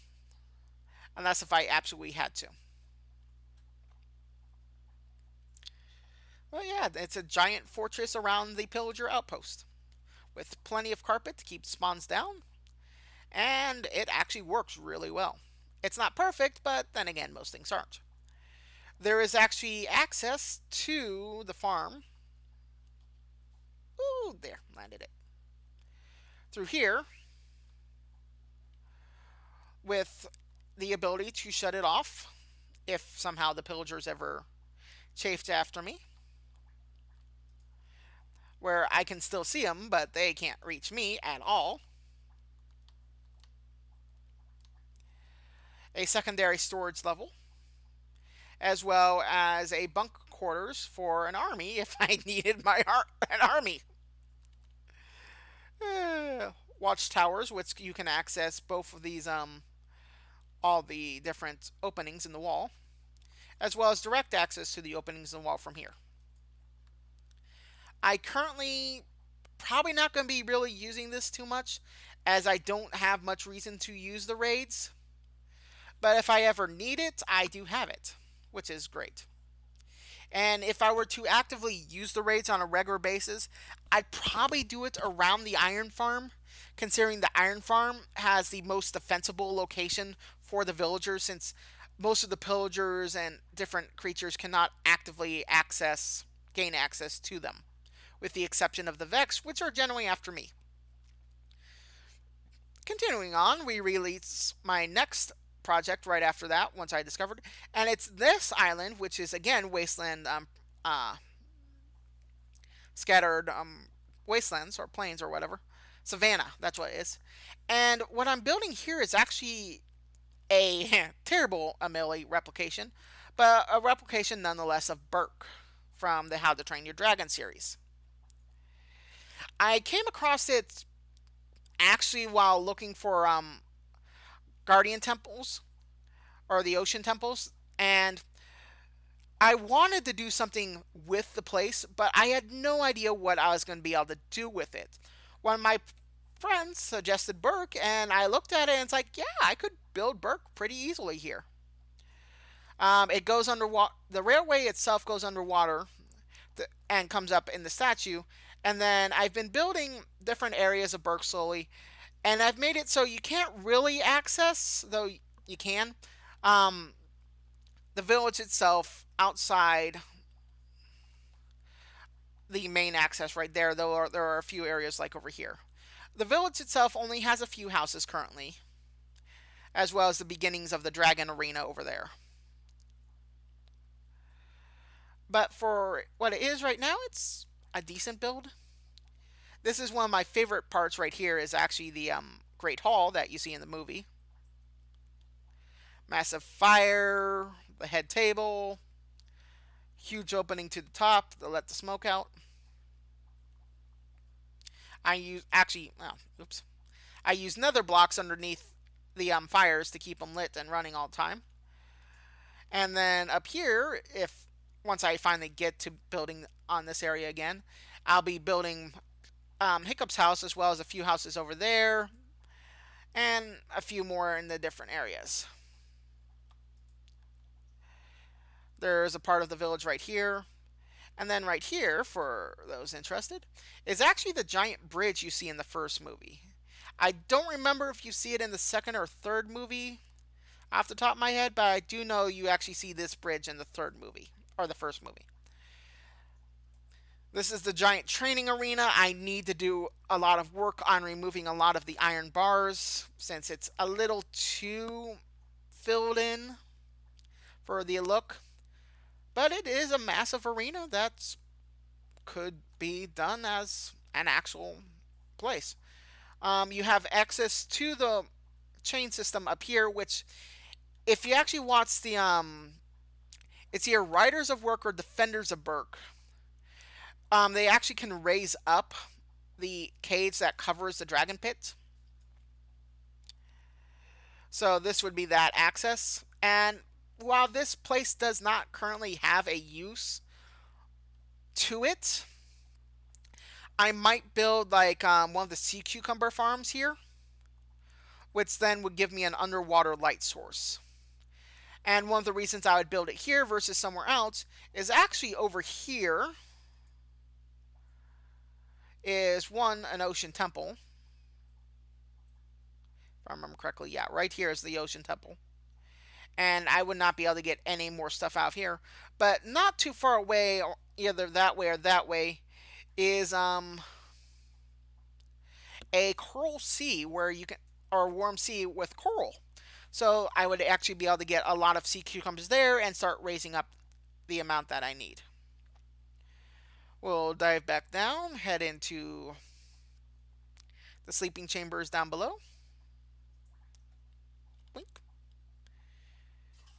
unless if I absolutely had to. Well, yeah, it's a giant fortress around the pillager outpost with plenty of carpet to keep spawns down, and it actually works really well. It's not perfect, but then again, most things aren't. There is actually access to the farm. Ooh, there, landed it. Through here, with the ability to shut it off if somehow the pillagers ever chafed after me, where I can still see them, but they can't reach me at all. A secondary storage level, as well as a bunk quarters for an army if I needed an army. Watchtowers, which you can access both of these all the different openings in the wall, as well as direct access to the openings in the wall from here. I currently probably not going to be really using this too much, as I don't have much reason to use the raids. But if I ever need it, I do have it, which is great. And if I were to actively use the raids on a regular basis, I'd probably do it around the Iron Farm, considering the Iron Farm has the most defensible location for the villagers, since most of the pillagers and different creatures cannot actively gain access to them, with the exception of the Vex, which are generally after me. Continuing on, we release my next project right after that once I discovered, and it's this island, which is again wasteland, scattered wastelands or plains or whatever, savannah. That's what it is. And what I'm building here is actually a terrible Amelie replication, but a replication nonetheless of Burke from the How to Train Your Dragon series. I came across it actually while looking for guardian temples or the ocean temples, and I wanted to do something with the place, but I had no idea what I was going to be able to do with it. One of my friends suggested Burke, and I looked at it and it's like, yeah, I could build Burke pretty easily here. It goes underwater. The railway itself goes underwater and comes up in the statue. And then I've been building different areas of Burke slowly, and I've made it so you can't really access, though you can, um, the village itself outside the main access right there. Though there are a few areas like over here. The village itself only has a few houses currently, as well as the beginnings of the dragon arena over there. But for what it is right now, it's a decent build. This is one of my favorite parts right here is actually the Great Hall that you see in the movie. Massive fire, the head table, huge opening to the top to let the smoke out. Oops. I use nether blocks underneath the fires to keep them lit and running all the time. And then up here, if once I finally get to building on this area again, I'll be building Hiccup's house as well as a few houses over there and a few more in the different areas. There's a part of the village right here. And then right here, for those interested, is actually the giant bridge you see in the first movie. I don't remember if you see it in the second or third movie off the top of my head, but I do know you actually see this bridge in the third movie, or the first movie. This is the giant training arena. I need to do a lot of work on removing a lot of the iron bars since it's a little too filled in for the look. But it is a massive arena that could be done as an actual place. You have access to the chain system up here, which, if you actually watch the it's either Riders of Work or Defenders of Burke. They actually can raise up the cage that covers the dragon pit. So this would be that access. And while this place does not currently have a use to it, I might build like one of the sea cucumber farms here, which then would give me an underwater light source. And one of the reasons I would build it here versus somewhere else is actually over here is one, an ocean temple. If I remember correctly, yeah, right here is the ocean temple. And I would not be able to get any more stuff out here. But not too far away, either that way or that way, is a coral sea where you can, or a warm sea with coral. So I would actually be able to get a lot of sea cucumbers there and start raising up the amount that I need. We'll dive back down, head into the sleeping chambers down below. Blink.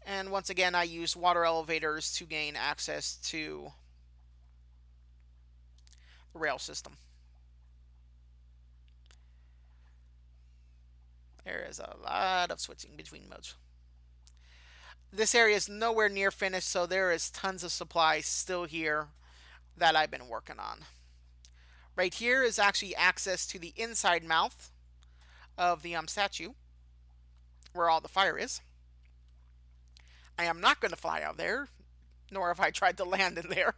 And once again, I use water elevators to gain access to the rail system. There is a lot of switching between modes. This area is nowhere near finished, so there is tons of supplies still here that I've been working on. Right here is actually access to the inside mouth of the statue, where all the fire is. I am not going to fly out there, nor have I tried to land in there.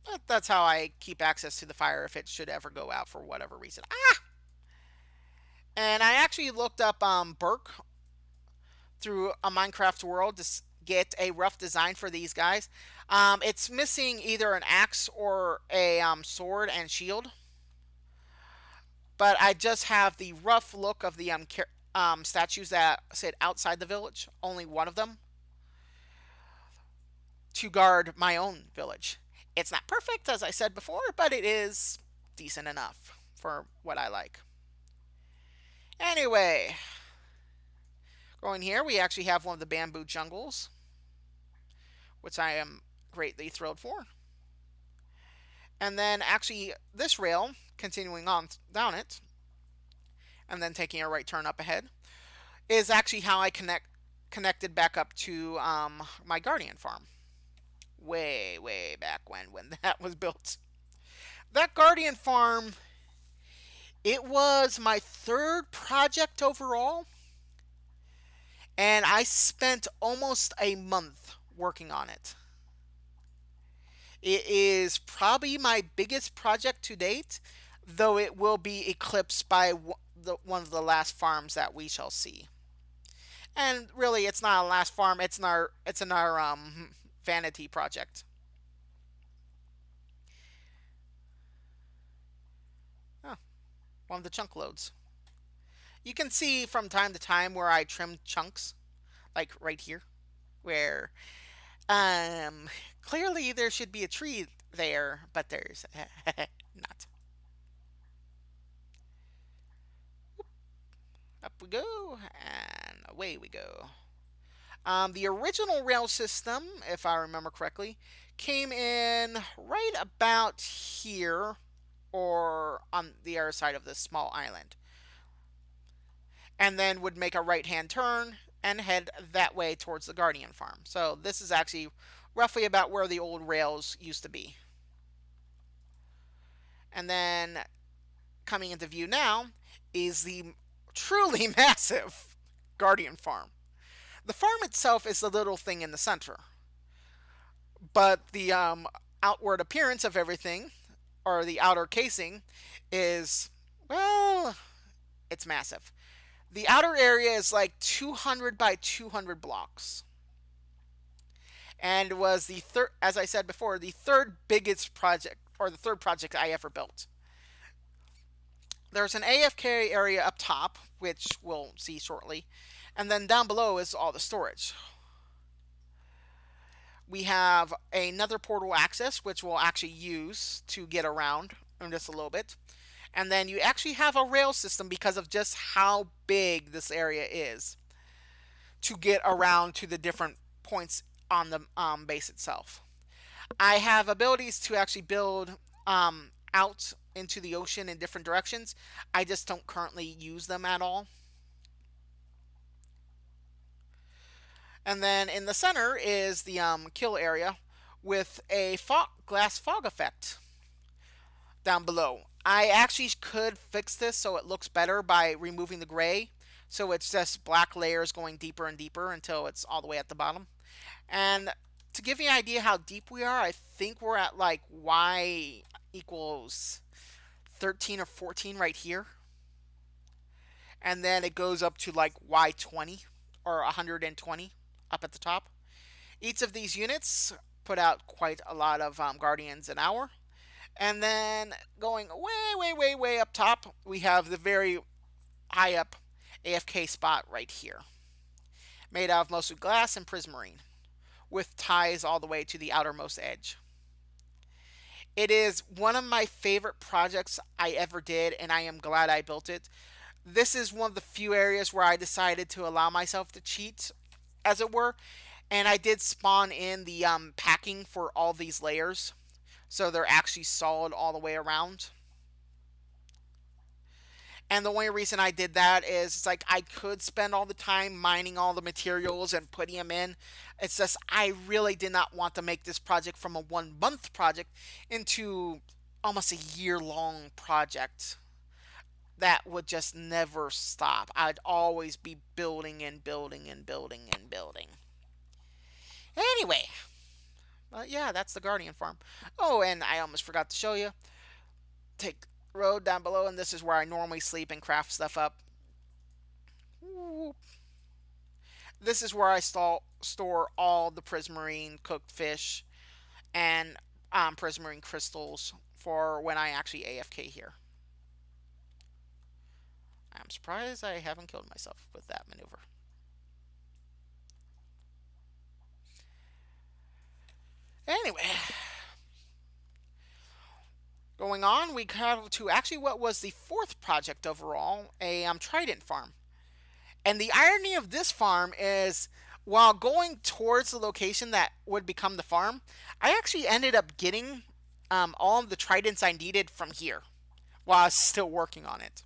But that's how I keep access to the fire if it should ever go out for whatever reason. Ah! And I actually looked up Burke through a Minecraft world to get a rough design for these guys. It's missing either an axe or a sword and shield. But I just have the rough look of the statues that sit outside the village. Only one of them to guard my own village. It's not perfect, as I said before, but it is decent enough for what I like. Anyway, going here, we actually have one of the bamboo jungles, which I am greatly thrilled for. And then actually this rail, continuing on down it, and then taking a right turn up ahead, is actually how I connected back up to my Guardian farm. Way back when that was built. That Guardian farm, it was my third project overall, and I spent almost a month working on it. It is probably my biggest project to date, though it will be eclipsed by one of the last farms that we shall see. And really, it's not a last farm; it's in our vanity project. Oh, one of the chunk loads. You can see from time to time where I trim chunks, like right here, where clearly there should be a tree there, but there's not. Up we go, and away we go. The original rail system, if I remember correctly, came in right about here or on the other side of this small island, and then would make a right hand turn and head that way towards the Guardian farm. So this is actually roughly about where the old rails used to be. And then coming into view now is the truly massive Guardian farm. The farm itself is the little thing in the center, but the outward appearance of everything, or the outer casing, is, well, it's massive. The outer area is like 200 by 200 blocks, and was the third, as I said before, the third biggest project, or the third project I ever built. There's an AFK area up top, which we'll see shortly, and then down below is all the storage. We have another portal access, which we'll actually use to get around in just a little bit. And then you actually have a rail system because of just how big this area is to get around to the different points on the base itself. I have abilities to actually build out into the ocean in different directions. I just don't currently use them at all. And then in the center is the kill area with a glass fog effect down below. I actually could fix this so it looks better by removing the gray. So it's just black layers going deeper and deeper until it's all the way at the bottom. And to give you an idea how deep we are, I think we're at like y equals 13 or 14 right here. And then it goes up to like y20 or 120 up at the top. Each of these units put out quite a lot of Guardians an hour. And then going way, way, way, way up top, we have the very high up AFK spot right here, made out of mostly glass and prismarine, with ties all the way to the outermost edge. It is one of my favorite projects I ever did, and I am glad I built it. This is one of the few areas where I decided to allow myself to cheat, as it were, and I did spawn in the packing for all these layers, so they're actually solid all the way around. And the only reason I did that is it's like I could spend all the time mining all the materials and putting them in. It's just I really did not want to make this project from a 1 month project into almost a year long project that would just never stop. I'd always be building and building and building and building. Anyway, yeah, that's the Guardian farm. Oh, and I almost forgot to show you. Take road down below, and this is where I normally sleep and craft stuff up. This is where I store all the prismarine cooked fish and prismarine crystals for when I actually AFK here. I'm surprised I haven't killed myself with that maneuver. Anyway, going on, we have to actually what was the fourth project overall, a trident farm. And the irony of this farm is while going towards the location that would become the farm, I actually ended up getting all of the tridents I needed from here while I was still working on it.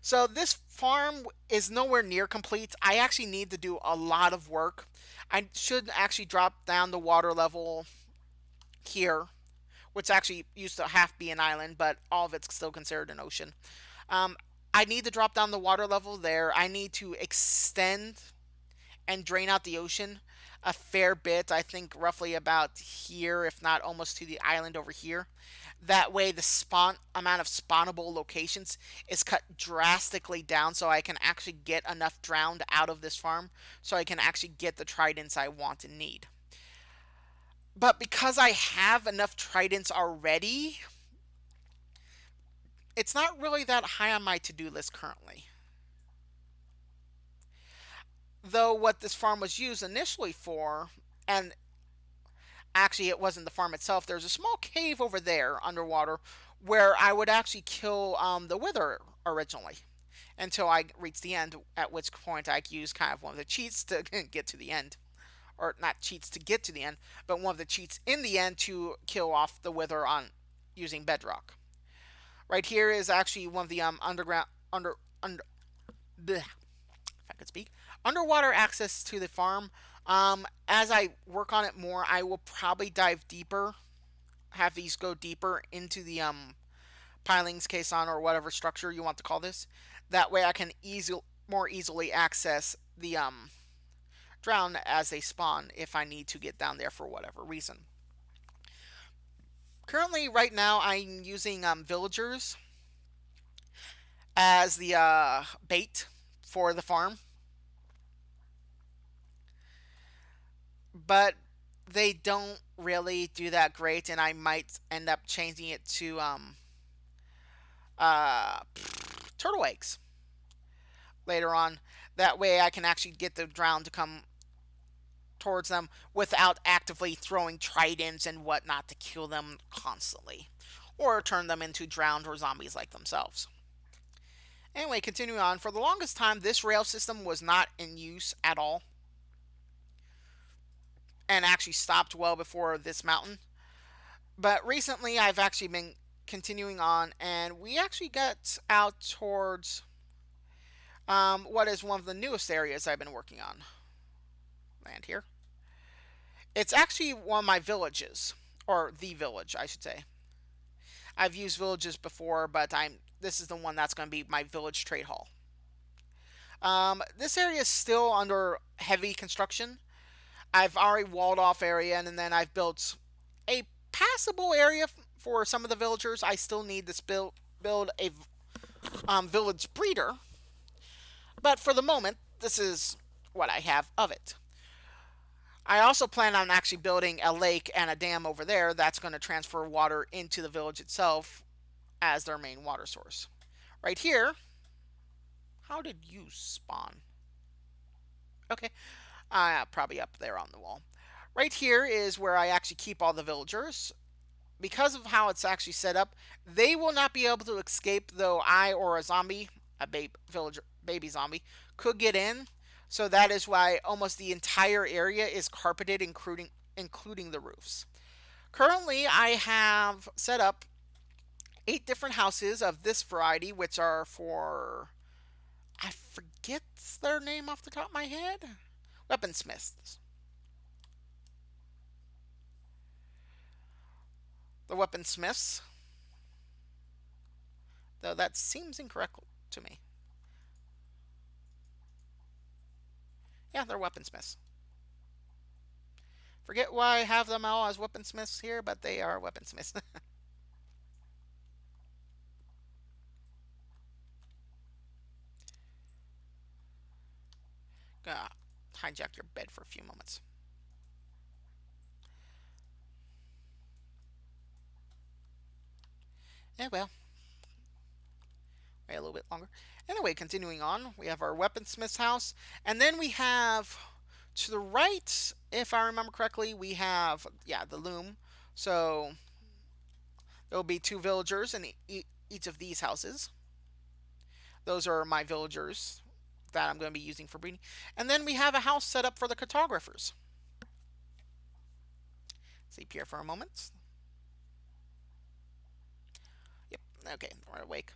So this farm is nowhere near complete. I actually need to do a lot of work. I should actually drop down the water level here, which actually used to half be an island, but all of it's still considered an ocean. Um, I need to drop down the water level there. I need to extend and drain out the ocean a fair bit. I think roughly about here, if not almost to the island over here. That way, the spawn amount of spawnable locations is cut drastically down, so I can actually get enough drowned out of this farm, so I can actually get the tridents I want and need. But because I have enough tridents already, it's not really that high on my to-do list currently. Though what this farm was used initially for, and actually it wasn't the farm itself, there's a small cave over there underwater where I would actually kill the wither originally until I reached the end, at which point I use kind of one of the cheats to get to the end. Or not cheats to get to the end, but one of the cheats in the end to kill off the wither on using bedrock. Right here is actually one of the underground under bleh, if I could speak, underwater access to the farm. As I work on it more, I will probably dive deeper, have these go deeper into the pilings, caisson, or whatever structure you want to call this. That way, I can more easily access the drown as they spawn if I need to get down there for whatever reason. Currently, right now, I'm using villagers as the bait for the farm, but they don't really do that great, and I might end up changing it to uh, turtle eggs later on. That way, I can actually get the drown to come towards them without actively throwing tridents and whatnot to kill them constantly, or turn them into drowned or zombies like themselves. Anyway, continuing on, for the longest time, this rail system was not in use at all, and actually stopped well before this mountain. But recently, I've actually been continuing on, and we actually got out towards what is one of the newest areas I've been working on. Land here. It's actually one of my villages, or the village, I should say. I've used villages before, but I'm this is the one that's going to be my village trade hall. This area is still under heavy construction. I've already walled off area, and then I've built a passable area for some of the villagers. I still need to build a village breeder, but for the moment, this is what I have of it. I also plan on actually building a lake and a dam over there that's going to transfer water into the village itself as their main water source. Right here, how did you spawn? Okay, probably up there on the wall. Right here is where I actually keep all the villagers. Because of how it's actually set up, they will not be able to escape, though I or a zombie, a villager, baby zombie, could get in. So that is why almost the entire area is carpeted, including the roofs. Currently, I have set up 8 different houses of this variety, which are for, I forget their name off the top of my head, weaponsmiths. The weaponsmiths, though that seems incorrect to me. Yeah, they're weaponsmiths. Forget why I have them all as weaponsmiths here, but they are weaponsmiths. Gonna hijack your bed for a few moments. Yeah, well, wait a little bit longer. Anyway, continuing on, we have our weaponsmith's house, and then we have to the right, if I remember correctly, we have the loom. So there will be 2 villagers in each of these houses. Those are my villagers that I'm going to be using for breeding. And then we have a house set up for the cartographers. Sleep here for a moment. Yep, okay, we're awake.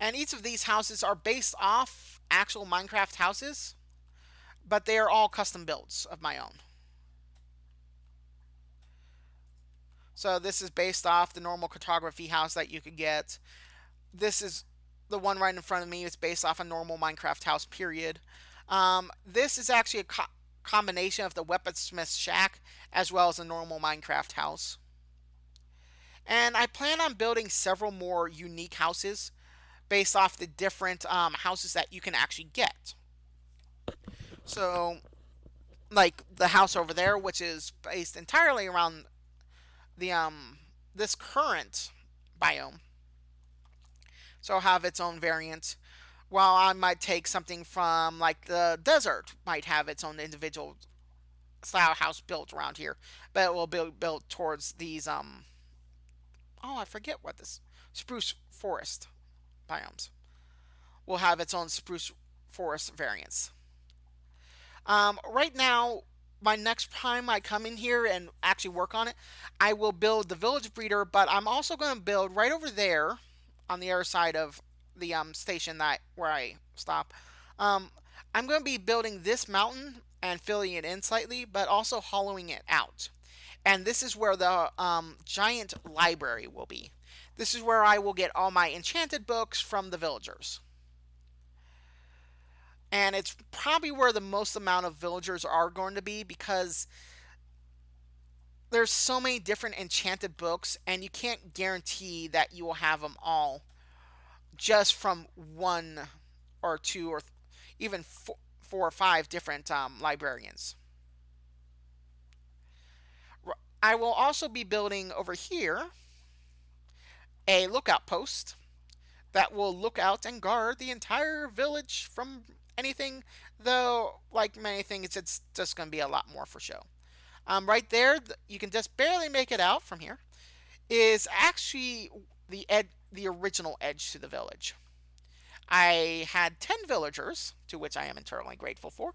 And each of these houses are based off actual Minecraft houses, but they are all custom builds of my own. So this is based off the normal cartography house that you could get. This is the one right in front of me. It's based off a normal Minecraft house, period. This is actually a combination of the Weaponsmith Shack as well as a normal Minecraft house. And I plan on building several more unique houses based off the different houses that you can actually get. So, like the house over there, which is based entirely around the this current biome, so it'll have its own variant. While I might take something from like the desert, might have its own individual style house built around here, but it will be built towards these oh, I forget what this spruce forest biomes will have its own spruce forest variants. Right now, my next time I come in here and actually work on it, I will build the village breeder, but I'm also going to build right over there on the other side of the station that where I stop. Um, I'm going to be building this mountain and filling it in slightly, but also hollowing it out. And this is where the giant library will be. This is where I will get all my enchanted books from the villagers. And it's probably where the most amount of villagers are going to be because there's so many different enchanted books and you can't guarantee that you will have them all just from one or two or even 4 or 5 different librarians. I will also be building over here a lookout post that will look out and guard the entire village from anything, though, like many things, it's just going to be a lot more for show. Right there, you can just barely make it out from here, is actually the original edge to the village. I had 10 villagers, to which I am eternally grateful for,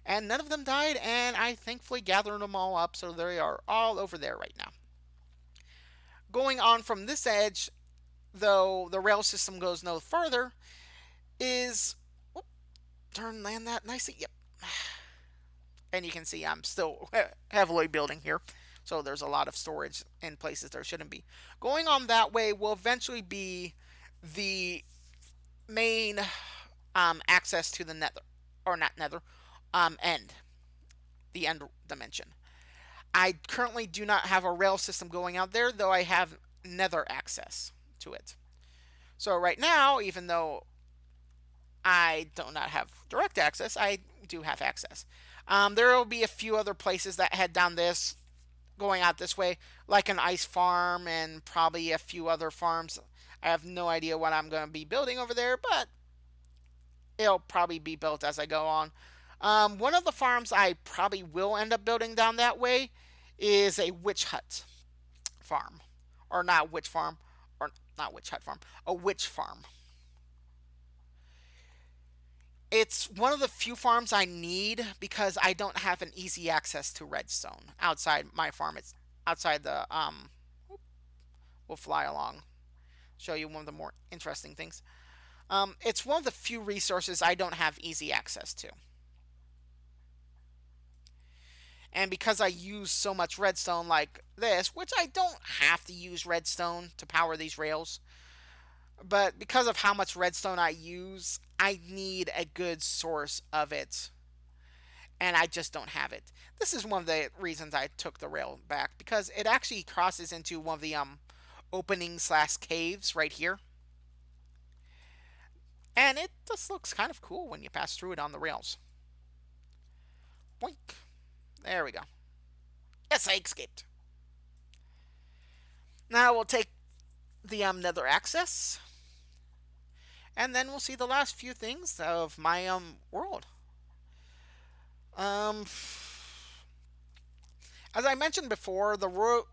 and none of them died, and I thankfully gathered them all up, so they are all over there right now. Going on from this edge, though the rail system goes no further, is turn land that nicely. Yep. And you can see I'm still heavily building here. So there's a lot of storage in places there shouldn't be. Going on that way will eventually be the main access to the nether, or not nether, end, the end dimension. I currently do not have a rail system going out there, though I have nether access to it. So right now, even though I do not have direct access, I do have access. There will be a few other places that head down this, going out this way, like an ice farm and probably a few other farms. I have no idea what I'm going to be building over there, but it'll probably be built as I go on. One of the farms I probably will end up building down that way is a witch hut farm. Or not witch farm, or not witch hut farm, a witch farm. It's one of the few farms I need because I don't have an easy access to redstone outside my farm. It's outside the we'll fly along. Show you one of the more interesting things. It's one of the few resources I don't have easy access to. And because I use so much redstone like this, which I don't have to use redstone to power these rails, but because of how much redstone I use, I need a good source of it, and I just don't have it. This is one of the reasons I took the rail back, because it actually crosses into one of the openings slash caves right here, and it just looks kind of cool when you pass through it on the rails. Boink. There we go. Yes, I escaped. Now we'll take the nether access, and then we'll see the last few things of my world. Um, as I mentioned before, the world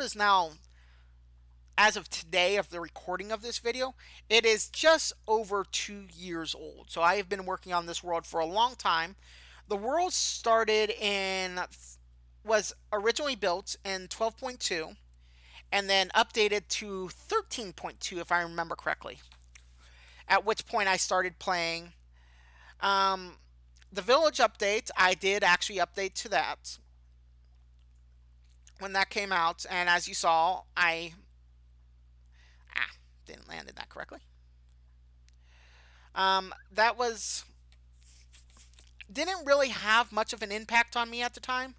is now, as of today of the recording of this video, it is just over 2 years old. So I have been working on this world for a long time. The world started in was originally built in 12.2 and then updated to 13.2 if I remember correctly. At which point I started playing. Um, the village update, I did actually update to that when that came out, and as you saw, I didn't land in that correctly. That was didn't really have much of an impact on me at the time,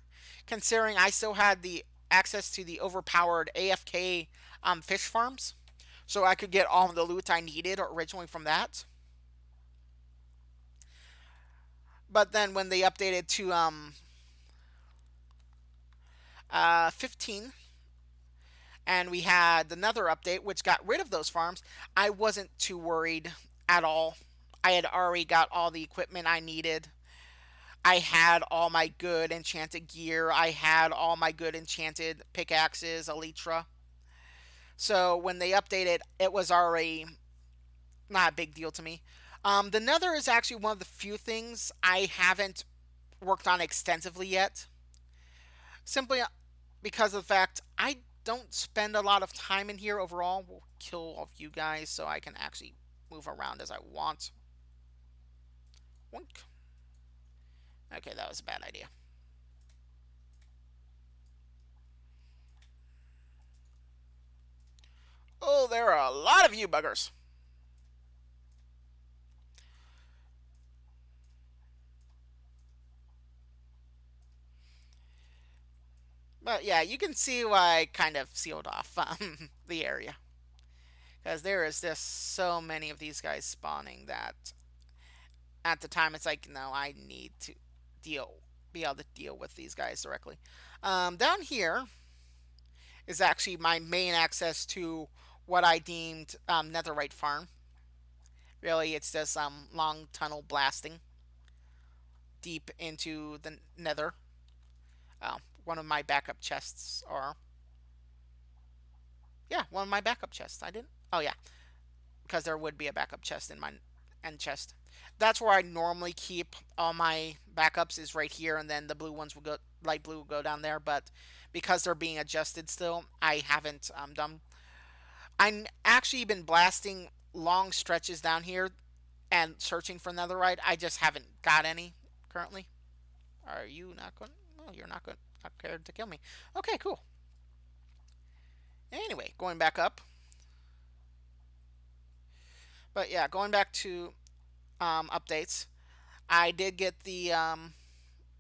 considering I still had the access to the overpowered AFK fish farms, so I could get all of the loot I needed originally from that. But then when they updated to 15, and we had another update which got rid of those farms, I wasn't too worried at all. I had already got all the equipment I needed. I had all my good enchanted gear. I had all my good enchanted pickaxes, elytra. So when they updated, it was already not a big deal to me. The Nether is actually one of the few things I haven't worked on extensively yet. Simply because of the fact I don't spend a lot of time in here overall. We'll kill all of you guys so I can actually move around as I want. Wink. Okay, that was a bad idea. Oh, there are a lot of you buggers. But yeah, you can see why I kind of sealed off the area. Because there is just so many of these guys spawning that at the time it's like, no, I need to be able to deal with these guys directly. Down here is actually my main access to what I deemed netherite farm. Really, it's just long tunnel blasting deep into the nether. One of my backup chests are, yeah, one of my backup chests. I didn't. Oh yeah, because there would be a backup chest in my end chest. That's where I normally keep all my backups, is right here, and then the blue ones will go, light blue will go down there. But because they're being adjusted still, I haven't done. I've actually been blasting long stretches down here and searching for netherite. I just haven't got any currently. Are you not going? No, you're not going. Not scared to kill me. Okay, cool. Anyway, going back up. But yeah, going back to updates. I did get the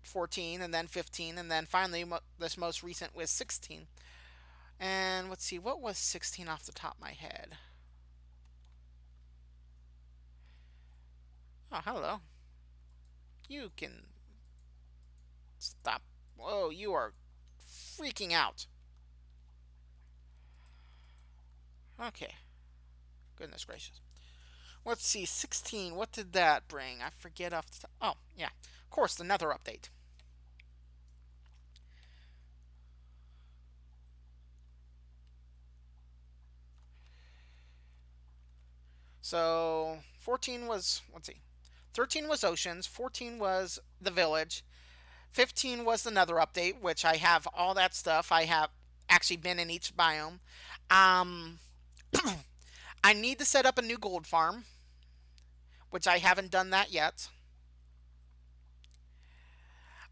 14 and then 15 and then finally this most recent was 16. And let's see, what was 16 off the top of my head? Oh, hello. You can stop. Whoa, you are freaking out. Okay. Goodness gracious. Let's see, 16. What did that bring? I forget off the top. Oh, yeah. Of course, the Nether update. So, 14 was, let's see, 13 was Oceans, 14 was the Village, 15 was the Nether update, which I have all that stuff. I have actually been in each biome. Um, I need to set up a new gold farm, which I haven't done that yet.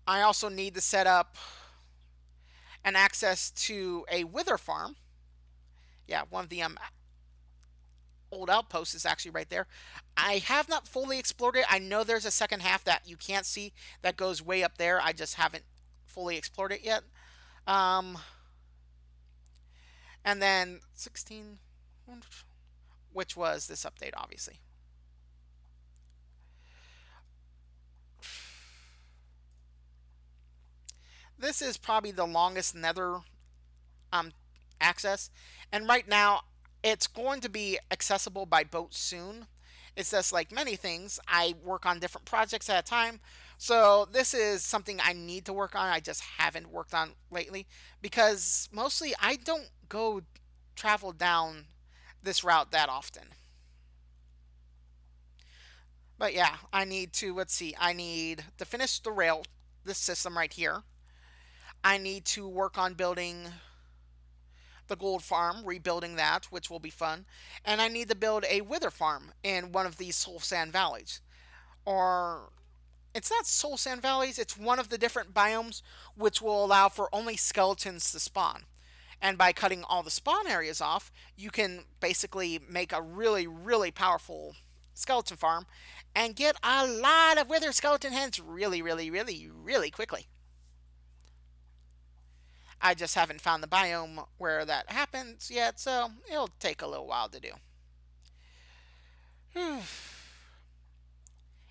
I also need to set up an access to a wither farm. Yeah, one of the old outposts is actually right there. I have not fully explored it. I know there's a second half that you can't see that goes way up there. I just haven't fully explored it yet. Um, and then 16, which was this update, obviously. This is probably the longest Nether um, access, and right now it's going to be accessible by boat soon. It's just like many things, I work on different projects at a time. So this is something I need to work on. I just haven't worked on lately because mostly I don't go travel down this route that often. But yeah, I need to, let's see, I need to finish the rail, this system right here. I need to work on building the gold farm, rebuilding that, which will be fun. And I need to build a wither farm in one of these soul sand valleys. Or it's not soul sand valleys, it's one of the different biomes which will allow for only skeletons to spawn. And by cutting all the spawn areas off, you can basically make a really, really powerful skeleton farm and get a lot of wither skeleton heads really, really, really, really quickly. I just haven't found the biome where that happens yet, so it'll take a little while to do.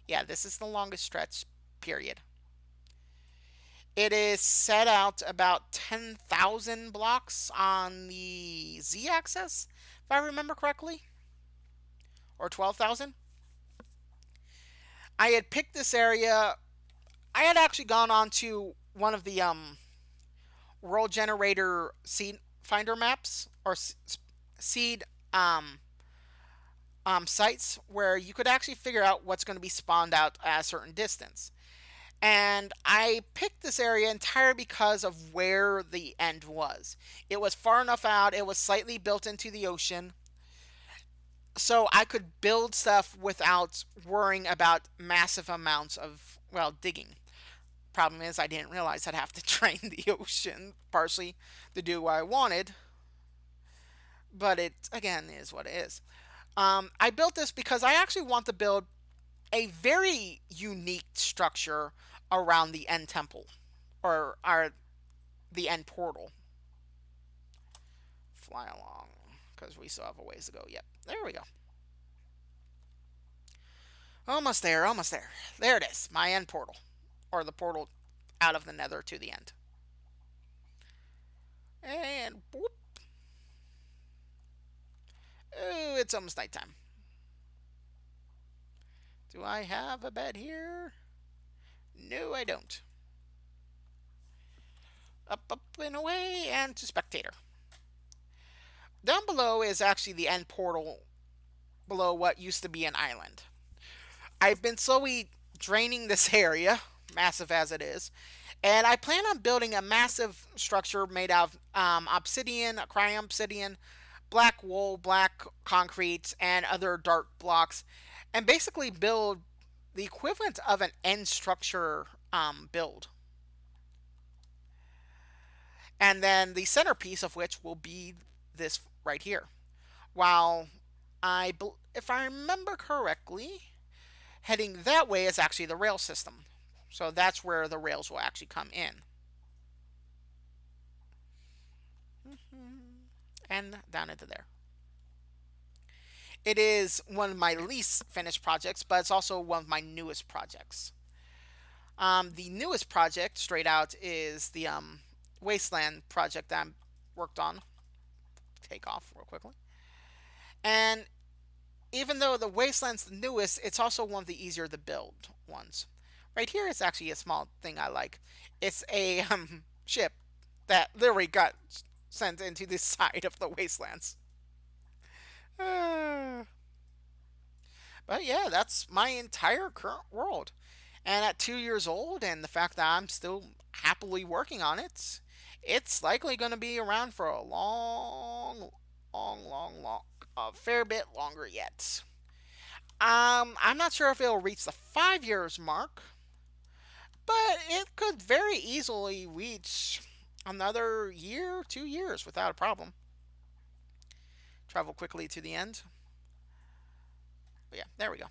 Yeah, this is the longest stretch, period. It is set out about 10,000 blocks on the Z axis, if I remember correctly, or 12,000. I had picked this area. I had actually gone on to one of the world generator seed finder maps or seed sites where you could actually figure out what's going to be spawned out at a certain distance. And I picked this area entirely because of where the end was. It was far enough out, it was slightly built into the ocean, so I could build stuff without worrying about massive amounts of, well, digging. Problem is, I didn't realize I'd have to drain the ocean partially to do what I wanted, but it, again, is what it is. I built this because I actually want to build a very unique structure around the end temple or the end portal. Fly along because we still have a ways to go. Yep, there we go. Almost there, almost there. There it is, my end portal, or the portal out of the nether to the end. And whoop. Oh, it's almost nighttime. Do I have a bed here? No, I don't. Up, up, and away, and to spectator. Down below is actually the end portal below what used to be an island. I've been slowly draining this area, massive as it is, and I plan on building a massive structure made out of obsidian, cryo obsidian, black wool, black concrete, and other dark blocks, and basically build the equivalent of an end structure build. And then the centerpiece of which will be this right here. While if I remember correctly, heading that way is actually the rail system. So that's where the rails will actually come in. And down into there. It is one of my least finished projects, but it's also one of my newest projects. The newest project, straight out, is the Wasteland project that I worked on. Take off real quickly. And even though the Wasteland's the newest, it's also one of the easier to build ones. Right here is actually a small thing I like. It's a ship that literally got sent into the side of the Wastelands. Uh, but yeah, that's my entire current world. And at 2 years old, and the fact that I'm still happily working on it, it's likely going to be around for a long, a fair bit longer yet. I'm not sure if it'll reach the 5 years mark, but it could very easily reach another year, 2 years without a problem. Travel quickly to the end. But yeah, there we go.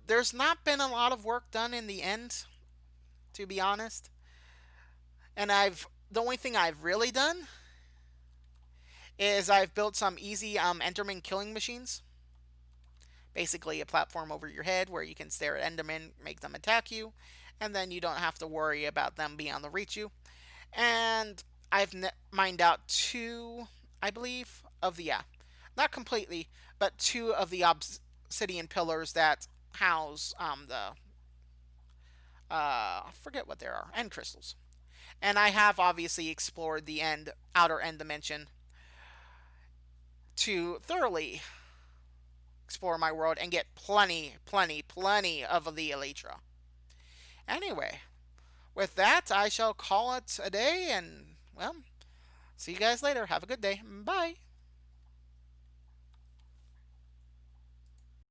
There's not been a lot of work done in the end, to be honest. And the only thing I've really done is I've built some easy Enderman killing machines. Basically, a platform over your head where you can stare at Endermen, make them attack you, and then you don't have to worry about them being able to reach you. And I've mined out two, I believe, of the, yeah, not completely, but two of the obsidian pillars that house I forget what they are, end crystals. And I have obviously explored the outer end dimension to thoroughly explore my world and get plenty of the elytra. Anyway, with that, I shall call it a day and, well, see you guys later. Have a good day. Bye.